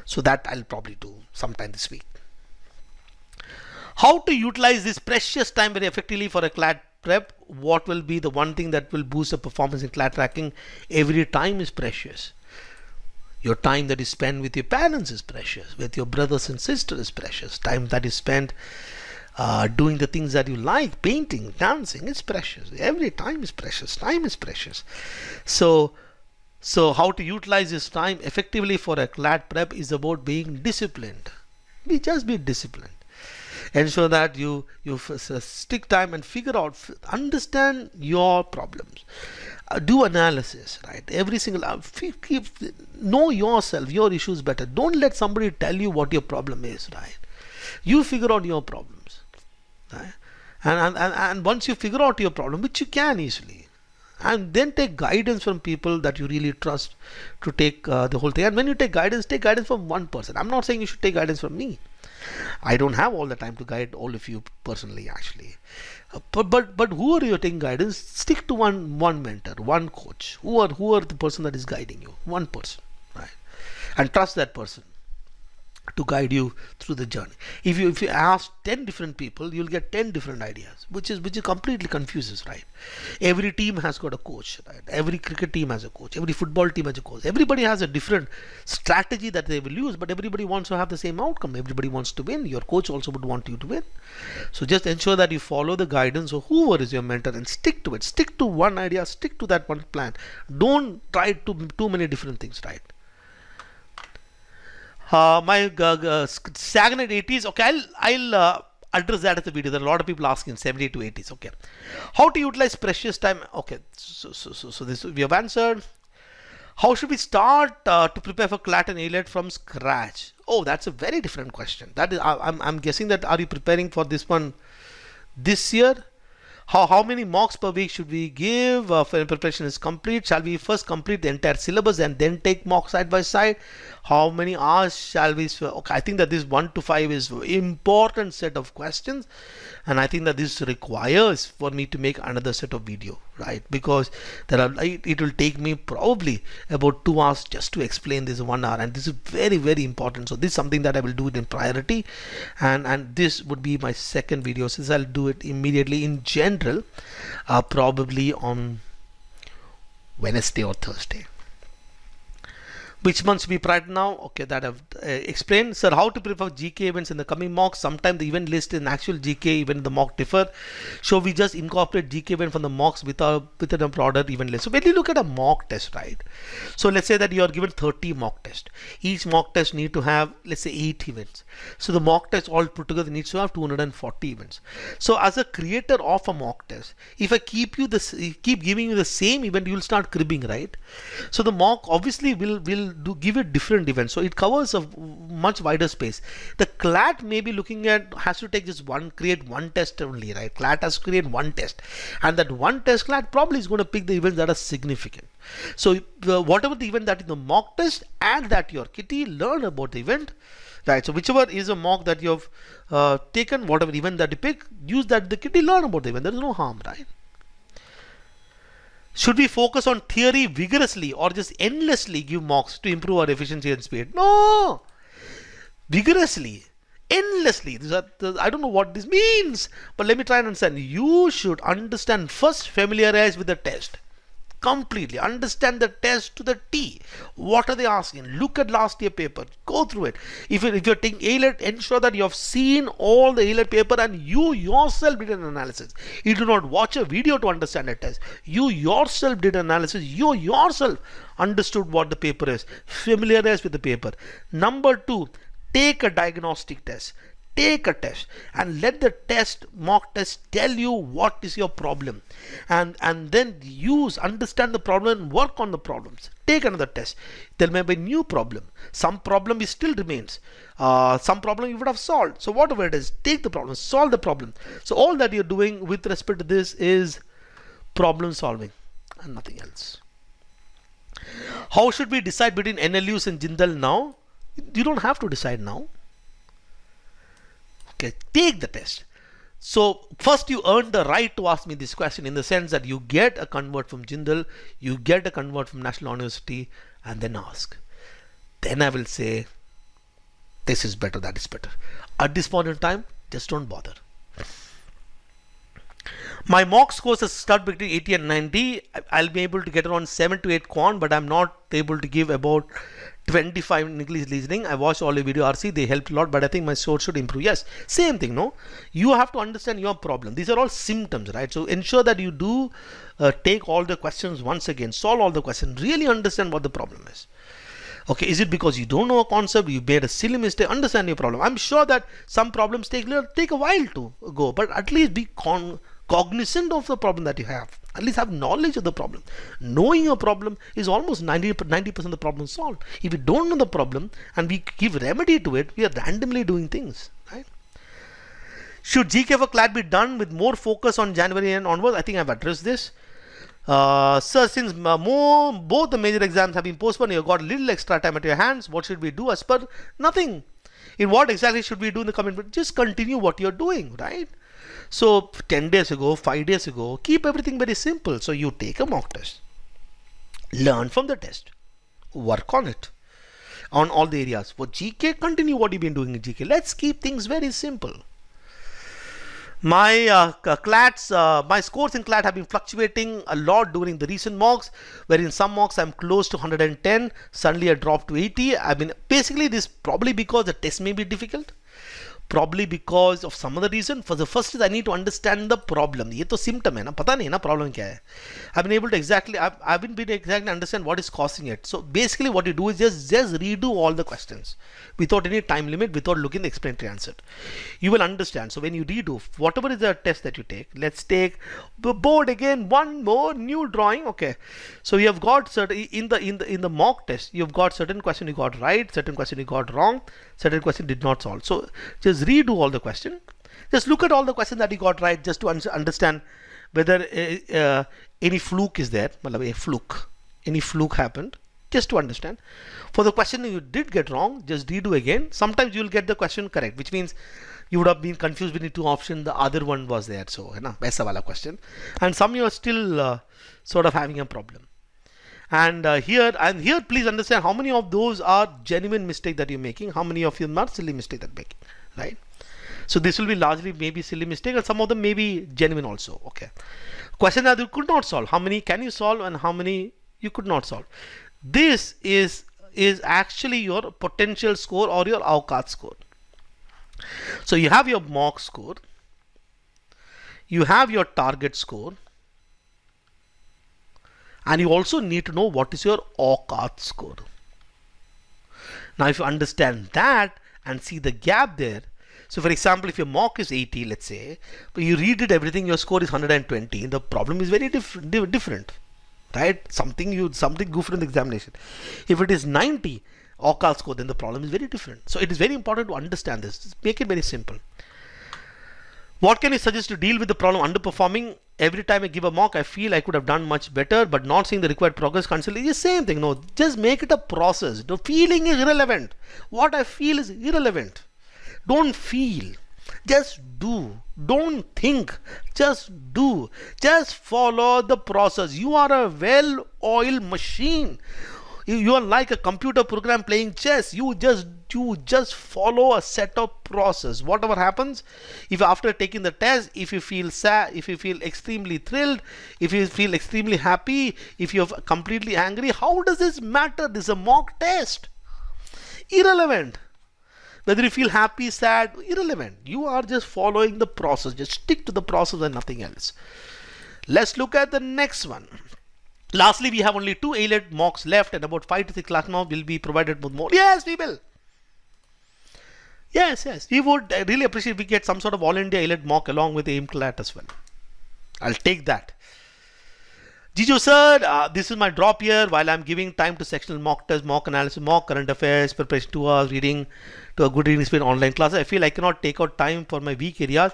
So that I'll probably do sometime this week. How to utilize this precious time very effectively for a CLAT prep? What will be the one thing that will boost the performance in CLAT tracking? Every time is precious. Your time that is spent with your parents is precious. With your brothers and sisters is precious. Time that is spent doing the things that you like, painting, dancing, is precious. Every time is precious. Time is precious. So how to utilize this time effectively for a CLAT prep is about being disciplined. Just be disciplined. Ensure that you stick time and figure out, understand your problems. Do analysis, right? Every single know yourself, your issues better. Don't let somebody tell you what your problem is, right? You figure out your problems, right? And once you figure out your problem, which you can easily, and then take guidance from people that you really trust to take the whole thing. And when you take guidance from one person. I'm not saying you should take guidance from me. I don't have all the time to guide all of you personally, actually. But who are you taking guidance? Stick to one mentor, one coach. Who are the person that is guiding you? One person, right? And trust that person to guide you through the journey. If you ask 10 different people, you'll get 10 different ideas, which is completely confuses, right? Every team has got a coach, right? Every cricket team has a coach. Every football team has a coach. Everybody has a different strategy that they will use, but everybody wants to have the same outcome. Everybody wants to win. Your coach also would want you to win. So just ensure that you follow the guidance of whoever is your mentor and stick to it. Stick to one idea. Stick to that one plan. Don't try too many different things, right? My stagnant 80s. Okay, I'll address that as a video. There are a lot of people asking 70 to 80s. Okay, how to utilize precious time? Okay, so this we have answered. How should we start to prepare for CLAT and AILET from scratch? Oh, that's a very different question. That is, I'm guessing that are you preparing for this one this year? How many mocks per week should we give when preparation is complete? Shall we first complete the entire syllabus and then take mock side by side? How many hours shall we? Okay, I think that this 1 to 5 is important set of questions, and I think that this requires for me to make another set of video, right? Because it will take me probably about 2 hours just to explain this 1 hour, and this is very, very important. So this is something that I will do it in priority, and this would be my second video, since I'll do it immediately in general, probably on Wednesday or Thursday. Which months we pride now? Okay, that I've explained. Sir, how to prepare GK events in the coming mocks? Sometimes the event list and actual GK event in the mock differ. So we just incorporate GK event from the mocks within a broader event list. So when you look at a mock test, right? So let's say that you are given 30 mock tests. Each mock test need to have, let's say, 8 events. So the mock test all put together needs to have 240 events. So as a creator of a mock test, if I keep giving you the same event, you'll start cribbing, right? So the mock obviously will give it different events, so it covers a much wider space. The CLAT may be looking at, has to take just create one test only, right? CLAT has to create one test, and that one test CLAT probably is going to pick the events that are significant. So whatever the event that is the mock test, add that to your kitty, learn about the event, right? So whichever is a mock that you have taken, whatever event that you pick, use that the kitty, learn about the event. There is no harm, right? Should we focus on theory vigorously or just endlessly give mocks to improve our efficiency and speed? No! Vigorously. endlessly. I don't know what this means, but let me try and understand. You should understand first, familiarize with the test. Completely understand the test to the T. What are they asking? Look at last year paper. Go through it. If you're taking A-Let, ensure that you have seen all the A-Let paper and you yourself did an analysis. You do not watch a video to understand a test. You yourself did analysis. You yourself understood what the paper is. Familiarize with the paper. Number 2, take a diagnostic test. Take a test and let the mock test tell you what is your problem, and then understand the problem and work on the problems. Take another test. There may be a new problem. Some problem still remains. Some problem you would have solved. So whatever it is, take the problem, solve the problem. So all that you're doing with respect to this is problem solving and nothing else. How should we decide between NLUs and Jindal now? You don't have to decide now. Okay, take the test. So first you earn the right to ask me this question, in the sense that you get a convert from Jindal, you get a convert from National University, and then ask. Then I will say, this is better, that is better. At this point in time, just don't bother. My mock scores are start between 80 and 90. I'll be able to get around 7 to 8 quant, but I'm not able to give about 25 in English listening. I watched all the video RC, they helped a lot, but I think my score should improve. Yes, same thing, no? You have to understand your problem. These are all symptoms, right? So ensure that you do take all the questions once again, solve all the questions, really understand what the problem is. Okay, is it because you don't know a concept, you made a silly mistake? Understand your problem. I'm sure that some problems take a while to go, but at least be cognizant of the problem that you have. At least have knowledge of the problem. Knowing a problem is almost 90% of the problem solved. If we don't know the problem and we give remedy to it, we are randomly doing things, right? Should GK for CLAT be done with more focus on January and onwards? I think I've addressed this. Sir, since both the major exams have been postponed, you've got little extra time at your hands. What should we do? As per nothing. In what exactly should we do in the commitment? Just continue what you're doing, right? So 10 days ago, 5 days ago, keep everything very simple. So you take a mock test, learn from the test, work on it, on all the areas. For GK, continue what you've been doing in GK. Let's keep things very simple. My my scores in CLAT have been fluctuating a lot during the recent mocks, where in some mocks I'm close to 110, suddenly I dropped to 80. I mean, basically this probably because the test may be difficult. Probably because of some other reason. For the first is I need to understand the problem. ये तो symptom है ना, पता नहीं ना problem क्या है. I've been able to exactly understand what is causing it. So basically what you do is just redo all the questions without any time limit, without looking at the explanatory answer. You will understand. So when you redo whatever is the test that you take, let's take the board again, one more new drawing. Okay, so you have got certain in the mock test, you've got certain question you got right, certain question you got wrong, certain question did not solve. So just redo all the question. Just look at all the questions that you got right, just to understand whether any fluke is there. Any fluke happened, just to understand. For the question you did get wrong, just redo again. Sometimes you will get the question correct, which means you would have been confused between two options, the other one was there, so है ना, वैसा वाला question. And some you are still sort of having a problem. And here please understand how many of those are genuine mistake that you're making, how many of them are silly mistake that you're making, right? So this will be largely maybe silly mistake, and some of them may be genuine also. Okay, question that you could not solve, how many can you solve and how many you could not solve. This is actually your potential score or your Aukat score. So you have your mock score, you have your target score, and you also need to know what is your Aukat score. Now if you understand that and see the gap there, so for example, if your mock is 80, let's say, but you read it everything, your score is 120, the problem is very different, right? Something goofy in the examination. If it is 90 Aukat score, then the problem is very different. So it is very important to understand this. Just make it very simple. What can you suggest to deal with the problem underperforming? Every time I give a mock, I feel I could have done much better, but not seeing the required progress constantly. It's the same thing. No, just make it a process. The feeling is irrelevant. What I feel is irrelevant. Don't feel. Just do. Don't think. Just do. Just follow the process. You are a well-oiled machine. You are like a computer program playing chess. You just follow a set of process. Whatever happens, if after taking the test, if you feel sad, if you feel extremely thrilled, if you feel extremely happy, if you're completely angry, how does this matter? This is a mock test. Irrelevant. Whether you feel happy, sad, irrelevant. You are just following the process. Just stick to the process and nothing else. Let's look at the next one. Lastly, we have only 2 A-led mocks left, and about 5 to 6 class mocks will be provided with more. Yes, we will. Yes. We would really appreciate if we get some sort of All India A-led mock along with AIMCLAT as well. I'll take that. Jiju sir, this is my drop here while I'm giving time to sectional mock test, mock analysis, mock current affairs, preparation 2 hours, reading to a good reading speed online class. I feel I cannot take out time for my weak areas.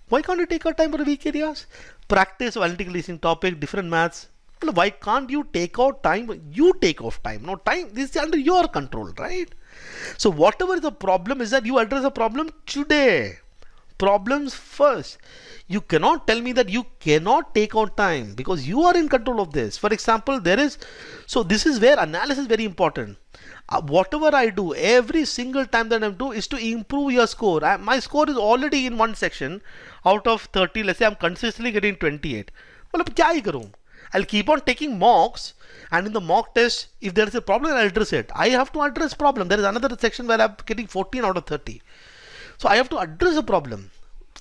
Why can't you take out time for the weak areas? Practice of analytical listening topic, different maths. Well, why can't you take out time? You take off time. No time. This is under your control, right? So whatever the problem is that you address the problem today. Problems first. You cannot tell me that you cannot take out time because you are in control of this. For example, so this is where analysis is very important. Whatever I do, every single time that I do is to improve your score. My score is already in one section out of 30. Let's say I'm consistently getting 28. Well, kya hi karoon? I'll keep on taking mocks, and in the mock test, if there is a problem, I'll address it. I have to address problem. There is another section where I'm getting 14 out of 30. So I have to address a problem.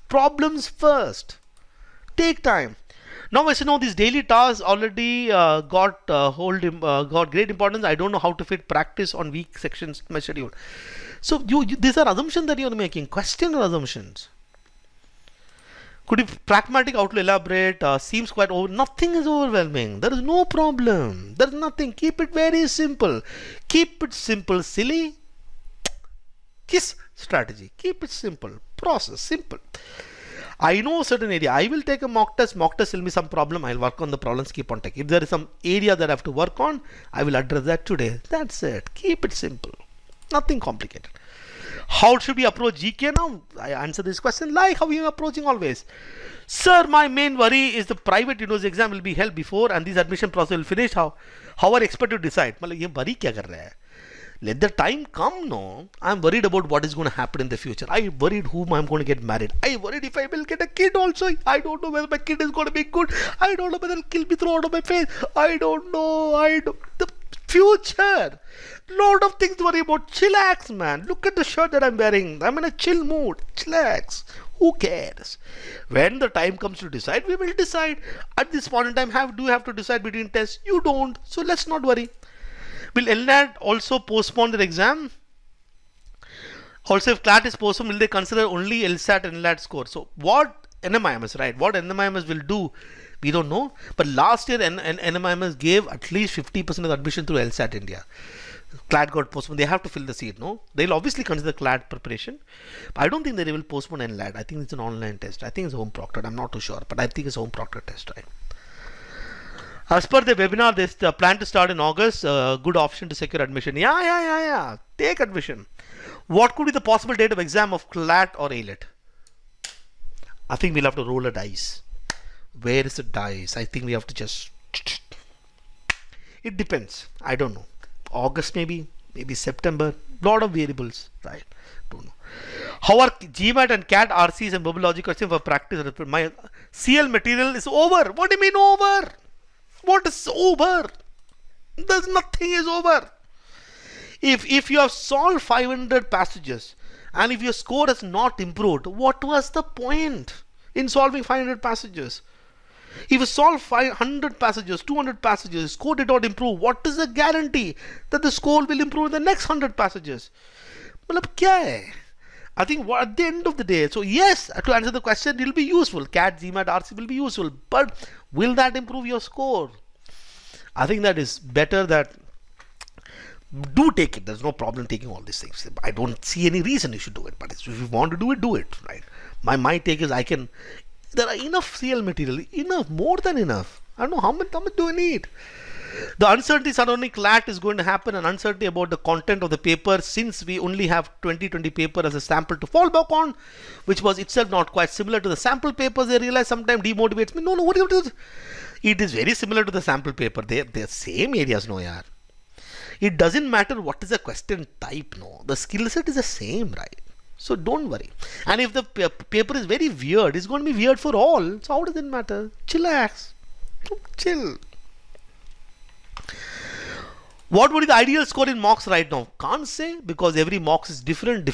Problems first. Take time. Now, as you know, these daily tasks already got great importance. I don't know how to fit practice on weak sections in my schedule. So these are assumptions that you are making. Question or assumptions. Could you pragmatic outlook elaborate? Seems quite over. Nothing is overwhelming. There is no problem. There is nothing. Keep it very simple. Keep it simple, silly. KISS strategy. Keep it simple. Process simple. I know a certain area. I will take a mock test. Mock test will be some problem. I'll work on the problems. Keep on taking. If there is some area that I have to work on, I will address that today. That's it. Keep it simple. Nothing complicated. How should we approach GK now? I answer this question like how we are approaching always. Sir, my main worry is the private university exam will be held before and this admission process will finish. How are you expected to decide? मतलब ये worry क्या कर रहा है? Let the time come, no. I'm worried about what is going to happen in the future. I worried whom I'm going to get married. I worried if I will get a kid also. I don't know whether my kid is going to be good. I don't know whether it'll kill me through out of my face. I don't know. The future. Lot of things to worry about. Chillax, man. Look at the shirt that I'm wearing. I'm in a chill mood. Chillax. Who cares? When the time comes to decide, we will decide. At this point in time, do you have to decide between tests? You don't. So let's not worry. Will LNAT also postpone their exam? Also, if CLAT is postponed, will they consider only LSAT and LNAT score? So what NMIMS, right? What NMIMS will do, we don't know. But last year, NMIMS gave at least 50% of the admission through LSAT India. CLAT got postponed. They have to fill the seat, no? They'll obviously consider CLAT preparation. But I don't think they will postpone NLAT. I think it's an online test. I think it's home proctored. I'm not too sure. But I think it's a home proctored test, right? As per the webinar, this plan to start in August. Good option to secure admission. Yeah. Take admission. What could be the possible date of exam of CLAT or AILET? I think we'll have to roll a dice. Where is the dice? I think we have to just... It depends. I don't know. August maybe September. Lot of variables, right? Don't know. How are GMAT and CAT RCs and bubble logic question for practice? My CL material is over. What do you mean over? What is over? There's nothing is over. If you have solved 500 passages and if your score has not improved, what was the point in solving 500 passages? If you solve 500 passages, 200 passages, score did not improve, what is the guarantee that the score will improve in the next 100 passages? मतलब क्या है? I think at the end of the day, so yes, to answer the question, it will be useful. CAT, GMAT, RC will be useful, but will that improve your score? I think that is better that do take it. There's no problem taking all these things. I don't see any reason you should do it, but if you want to do it, right? My take is there are enough CL material, enough, more than enough. I don't know how much do we need. The uncertainty surrounding CLAT is going to happen, and uncertainty about the content of the paper, since we only have 2020 paper as a sample to fall back on, which was itself not quite similar to the sample papers. I realize sometimes demotivates me. No, what do you do? It is very similar to the sample paper. They're same areas, no yaar. It doesn't matter what is the question type, no. The skill set is the same, right? So don't worry. And if the paper is very weird, it's going to be weird for all. So how does it matter? Chillax. Chill. What would be the ideal score in mocks right now? Can't say, because every mocks is different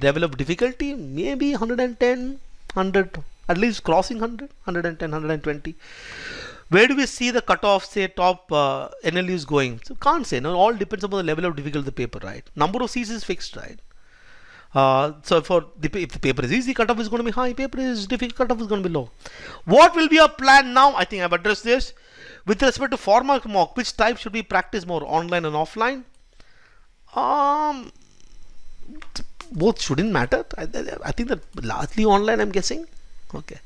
level of difficulty. Maybe 110, 100, at least crossing 100, 110, 120. Where do we see the cutoff, say, top NLUs going? So can't say. No, all depends upon the level of difficulty of the paper, right? Number of C's is fixed, right? So if the paper is easy, cutoff is going to be high. Paper is difficult, cutoff is going to be low. What will be our plan now? I think I've addressed this. With respect to formal mock, which type should we practice more, online and offline? Both shouldn't matter. I think that largely online, I'm guessing. Okay.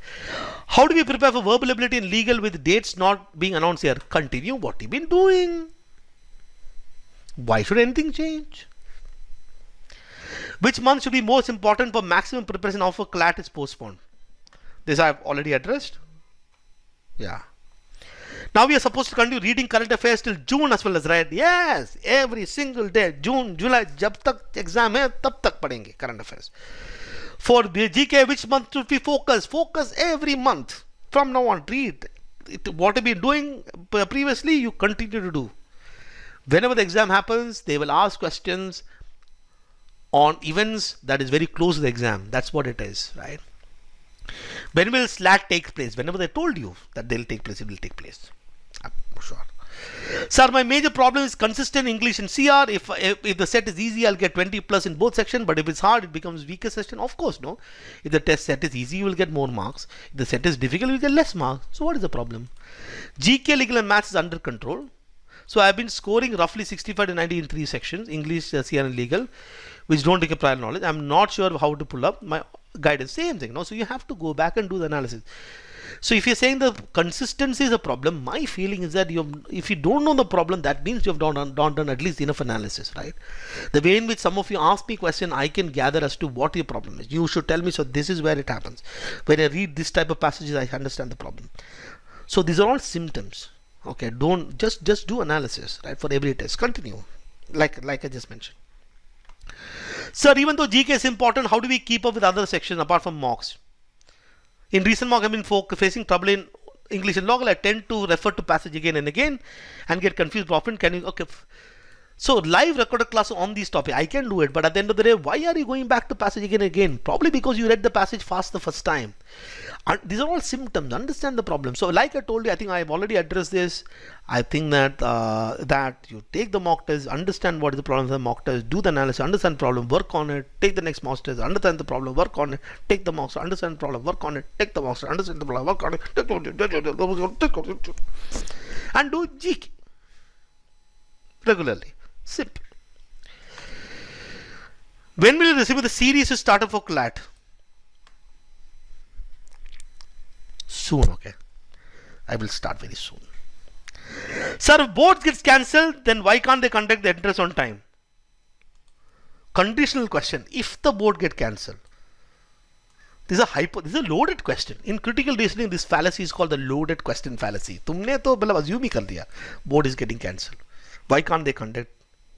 How do we prepare for verbal ability in legal with dates not being announced here? Continue what you've been doing. Why should anything change? Which month should be most important for maximum preparation of a CLAT is postponed? This I've already addressed. Yeah. Now we are supposed to continue reading current affairs till June as well as, right? Yes, every single day, June, July, jab tak exam hai, tab tak padenge current affairs. For the GK, which month should we focus? Focus every month. From now on, read. What you've been doing previously, you continue to do. Whenever the exam happens, they will ask questions on events that is very close to the exam. That's what it is, right? When will SLAT take place? Whenever they told you that they'll take place, it will take place. I'm sure. Sir, my major problem is consistent English and CR. If the set is easy, I'll get 20 plus in both sections. But if it's hard, it becomes weaker section. Of course, no. If the test set is easy, you will get more marks. If the set is difficult, you will get less marks. So what is the problem? GK, legal and maths is under control. So I've been scoring roughly 65 to 90 in 3 sections, English, CR and legal, which don't take a prior knowledge. I'm not sure how to pull up my guidance. Same thing, no? So you have to go back and do the analysis. So if you're saying the consistency is a problem, my feeling is that if you don't know the problem, that means you have not done at least enough analysis, right? The way in which some of you ask me question, I can gather as to what your problem is. You should tell me, so this is where it happens. When I read this type of passages, I understand the problem. So these are all symptoms. Okay, don't just do analysis, right, for every test. Continue, like I just mentioned. Sir, even though GK is important, how do we keep up with other sections apart from mocks? In recent mock, I've been facing trouble in English and local. I tend to refer to passage again and again and get confused often. Can you, okay. So live recorded class on these topics, I can do it, but at the end of the day, why are you going back to passage again and again? Probably because you read the passage fast the first time. And these are all symptoms. Understand the problem. So like I told you, I think I've already addressed this. I think that that you take the mock test, understand what is the problem of the mock test, do the analysis, understand the problem, work on it, take the next mock test, understand the problem, work on it, take the mock test, understand the problem, work on it, take the mock test, understand the problem, work on it, and do GK regularly. Simple. When will you receive the series started for CLAT? Soon, okay. I will start very soon. Sir, if board gets cancelled, then why can't they conduct the entrance on time? Conditional question. If the board get cancelled, this is a loaded question. In critical reasoning, this fallacy is called the loaded question fallacy. तुमने तो मतलब assume ही कर दिया. Board is getting cancelled. Why can't they conduct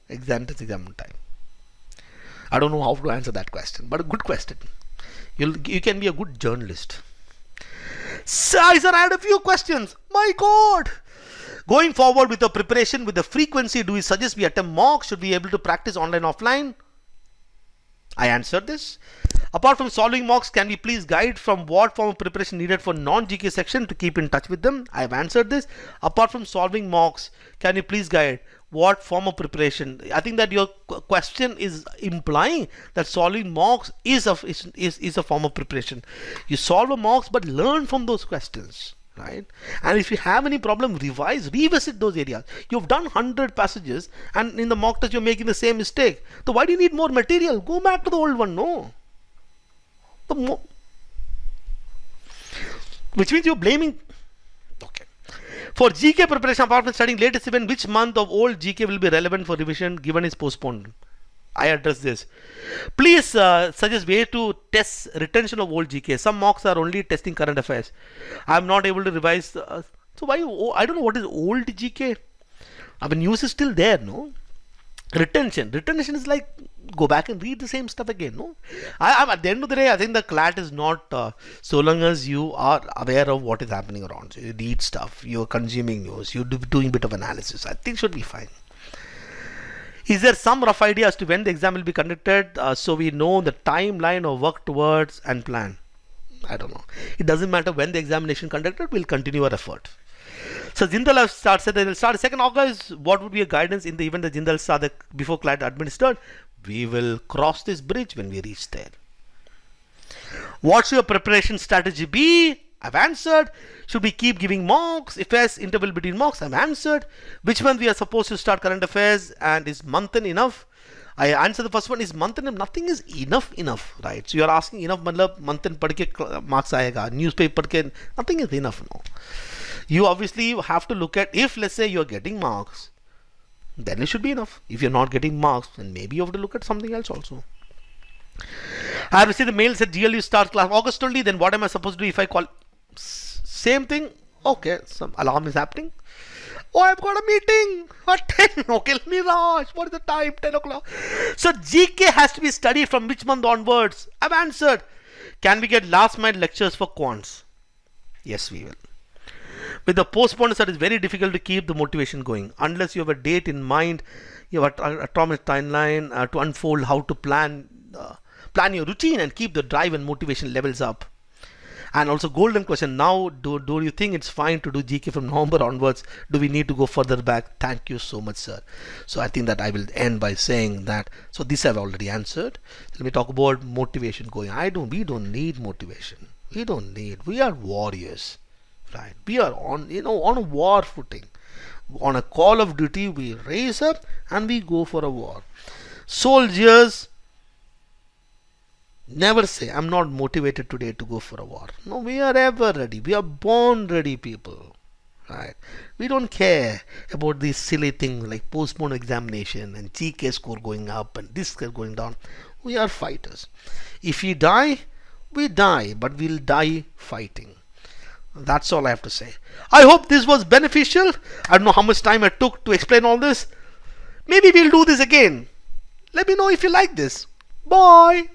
exam on time? I don't know how to answer that question, but a good question. You can be a good journalist. Sir, I had a few questions. My God. Going forward with the preparation, with the frequency, do we suggest we attempt mock? Should we be able to practice online, offline? I answered this. Apart from solving mocks, can we please guide from what form of preparation needed for non-GK section to keep in touch with them? I have answered this. Apart from solving mocks, can you please guide what form of preparation? I think that your question is implying that solving mocks is a form of preparation. You solve a mocks, but learn from those questions, right? And if you have any problem, revisit those areas. You've done 100 passages, and in the mock test you're making the same mistake. So why do you need more material? Go back to the old one. No. Which means you're blaming. Okay. For GK preparation, apart from studying latest event, which month of old GK will be relevant for revision given is postponed? I address this. Please suggest way to test retention of old GK. Some mocks are only testing current affairs. I'm not able to revise. So why? I don't know what is old GK. I mean, news is still there, no? Retention is like go back and read the same stuff again. No, I'm at the end of the day, I think the clat is not so long as you are aware of what is happening around. So you read stuff, you're consuming news, you're doing a bit of analysis. I think should be fine. Is there some rough idea as to when the exam will be conducted, so we know the timeline or work towards and plan? I don't know. It doesn't matter when the examination conducted. We'll continue our effort. So Jindal has said they will start 2nd August. What would be a guidance in the event that Jindal start before CLAT administered? We will cross this bridge when we reach there. What's your preparation strategy be? I've answered. Should we keep giving mocks? If yes, interval between mocks. I've answered. Which month we are supposed to start current affairs, and is month enough? I answer the first one. Is month enough? Nothing is enough, right? So you are asking enough. मतलब month पढ़ के marks आएगा. Newspaper के nothing is enough. No. You obviously have to look at, if let's say you're getting marks, then it should be enough. If you're not getting marks, then maybe you have to look at something else also. I have received the mail said GLU start class August only. Then what am I supposed to do if I call? Same thing. Okay, some alarm is happening. Oh, I've got a meeting at 10. Okay, let me rush. What is the time? 10 o'clock. So GK has to be studied from which month onwards? I've answered. Can we get last minute lectures for quants? Yes, we will. With the postponed study, it's very difficult to keep the motivation going unless you have a date in mind. You have an atomic timeline to unfold how to plan your routine and keep the drive and motivation levels up. And also golden question now, do you think it's fine to do GK from November onwards? Do we need to go further back? Thank you so much, sir. So I think that I will end by saying that, so this I've already answered. Let me talk about motivation going. We don't need motivation. We are warriors, right? We are on a war footing. On a call of duty, we raise up and we go for a war. Soldiers never say, I'm not motivated today to go for a war. No, we are ever ready. We are born ready people. Right? We don't care about these silly things like postponed examination and GK score going up and this score going down. We are fighters. If we die, we die, but we'll die fighting. That's all I have to say. I hope this was beneficial. I don't know how much time I took to explain all this. Maybe we'll do this again. Let me know if you like this. Bye.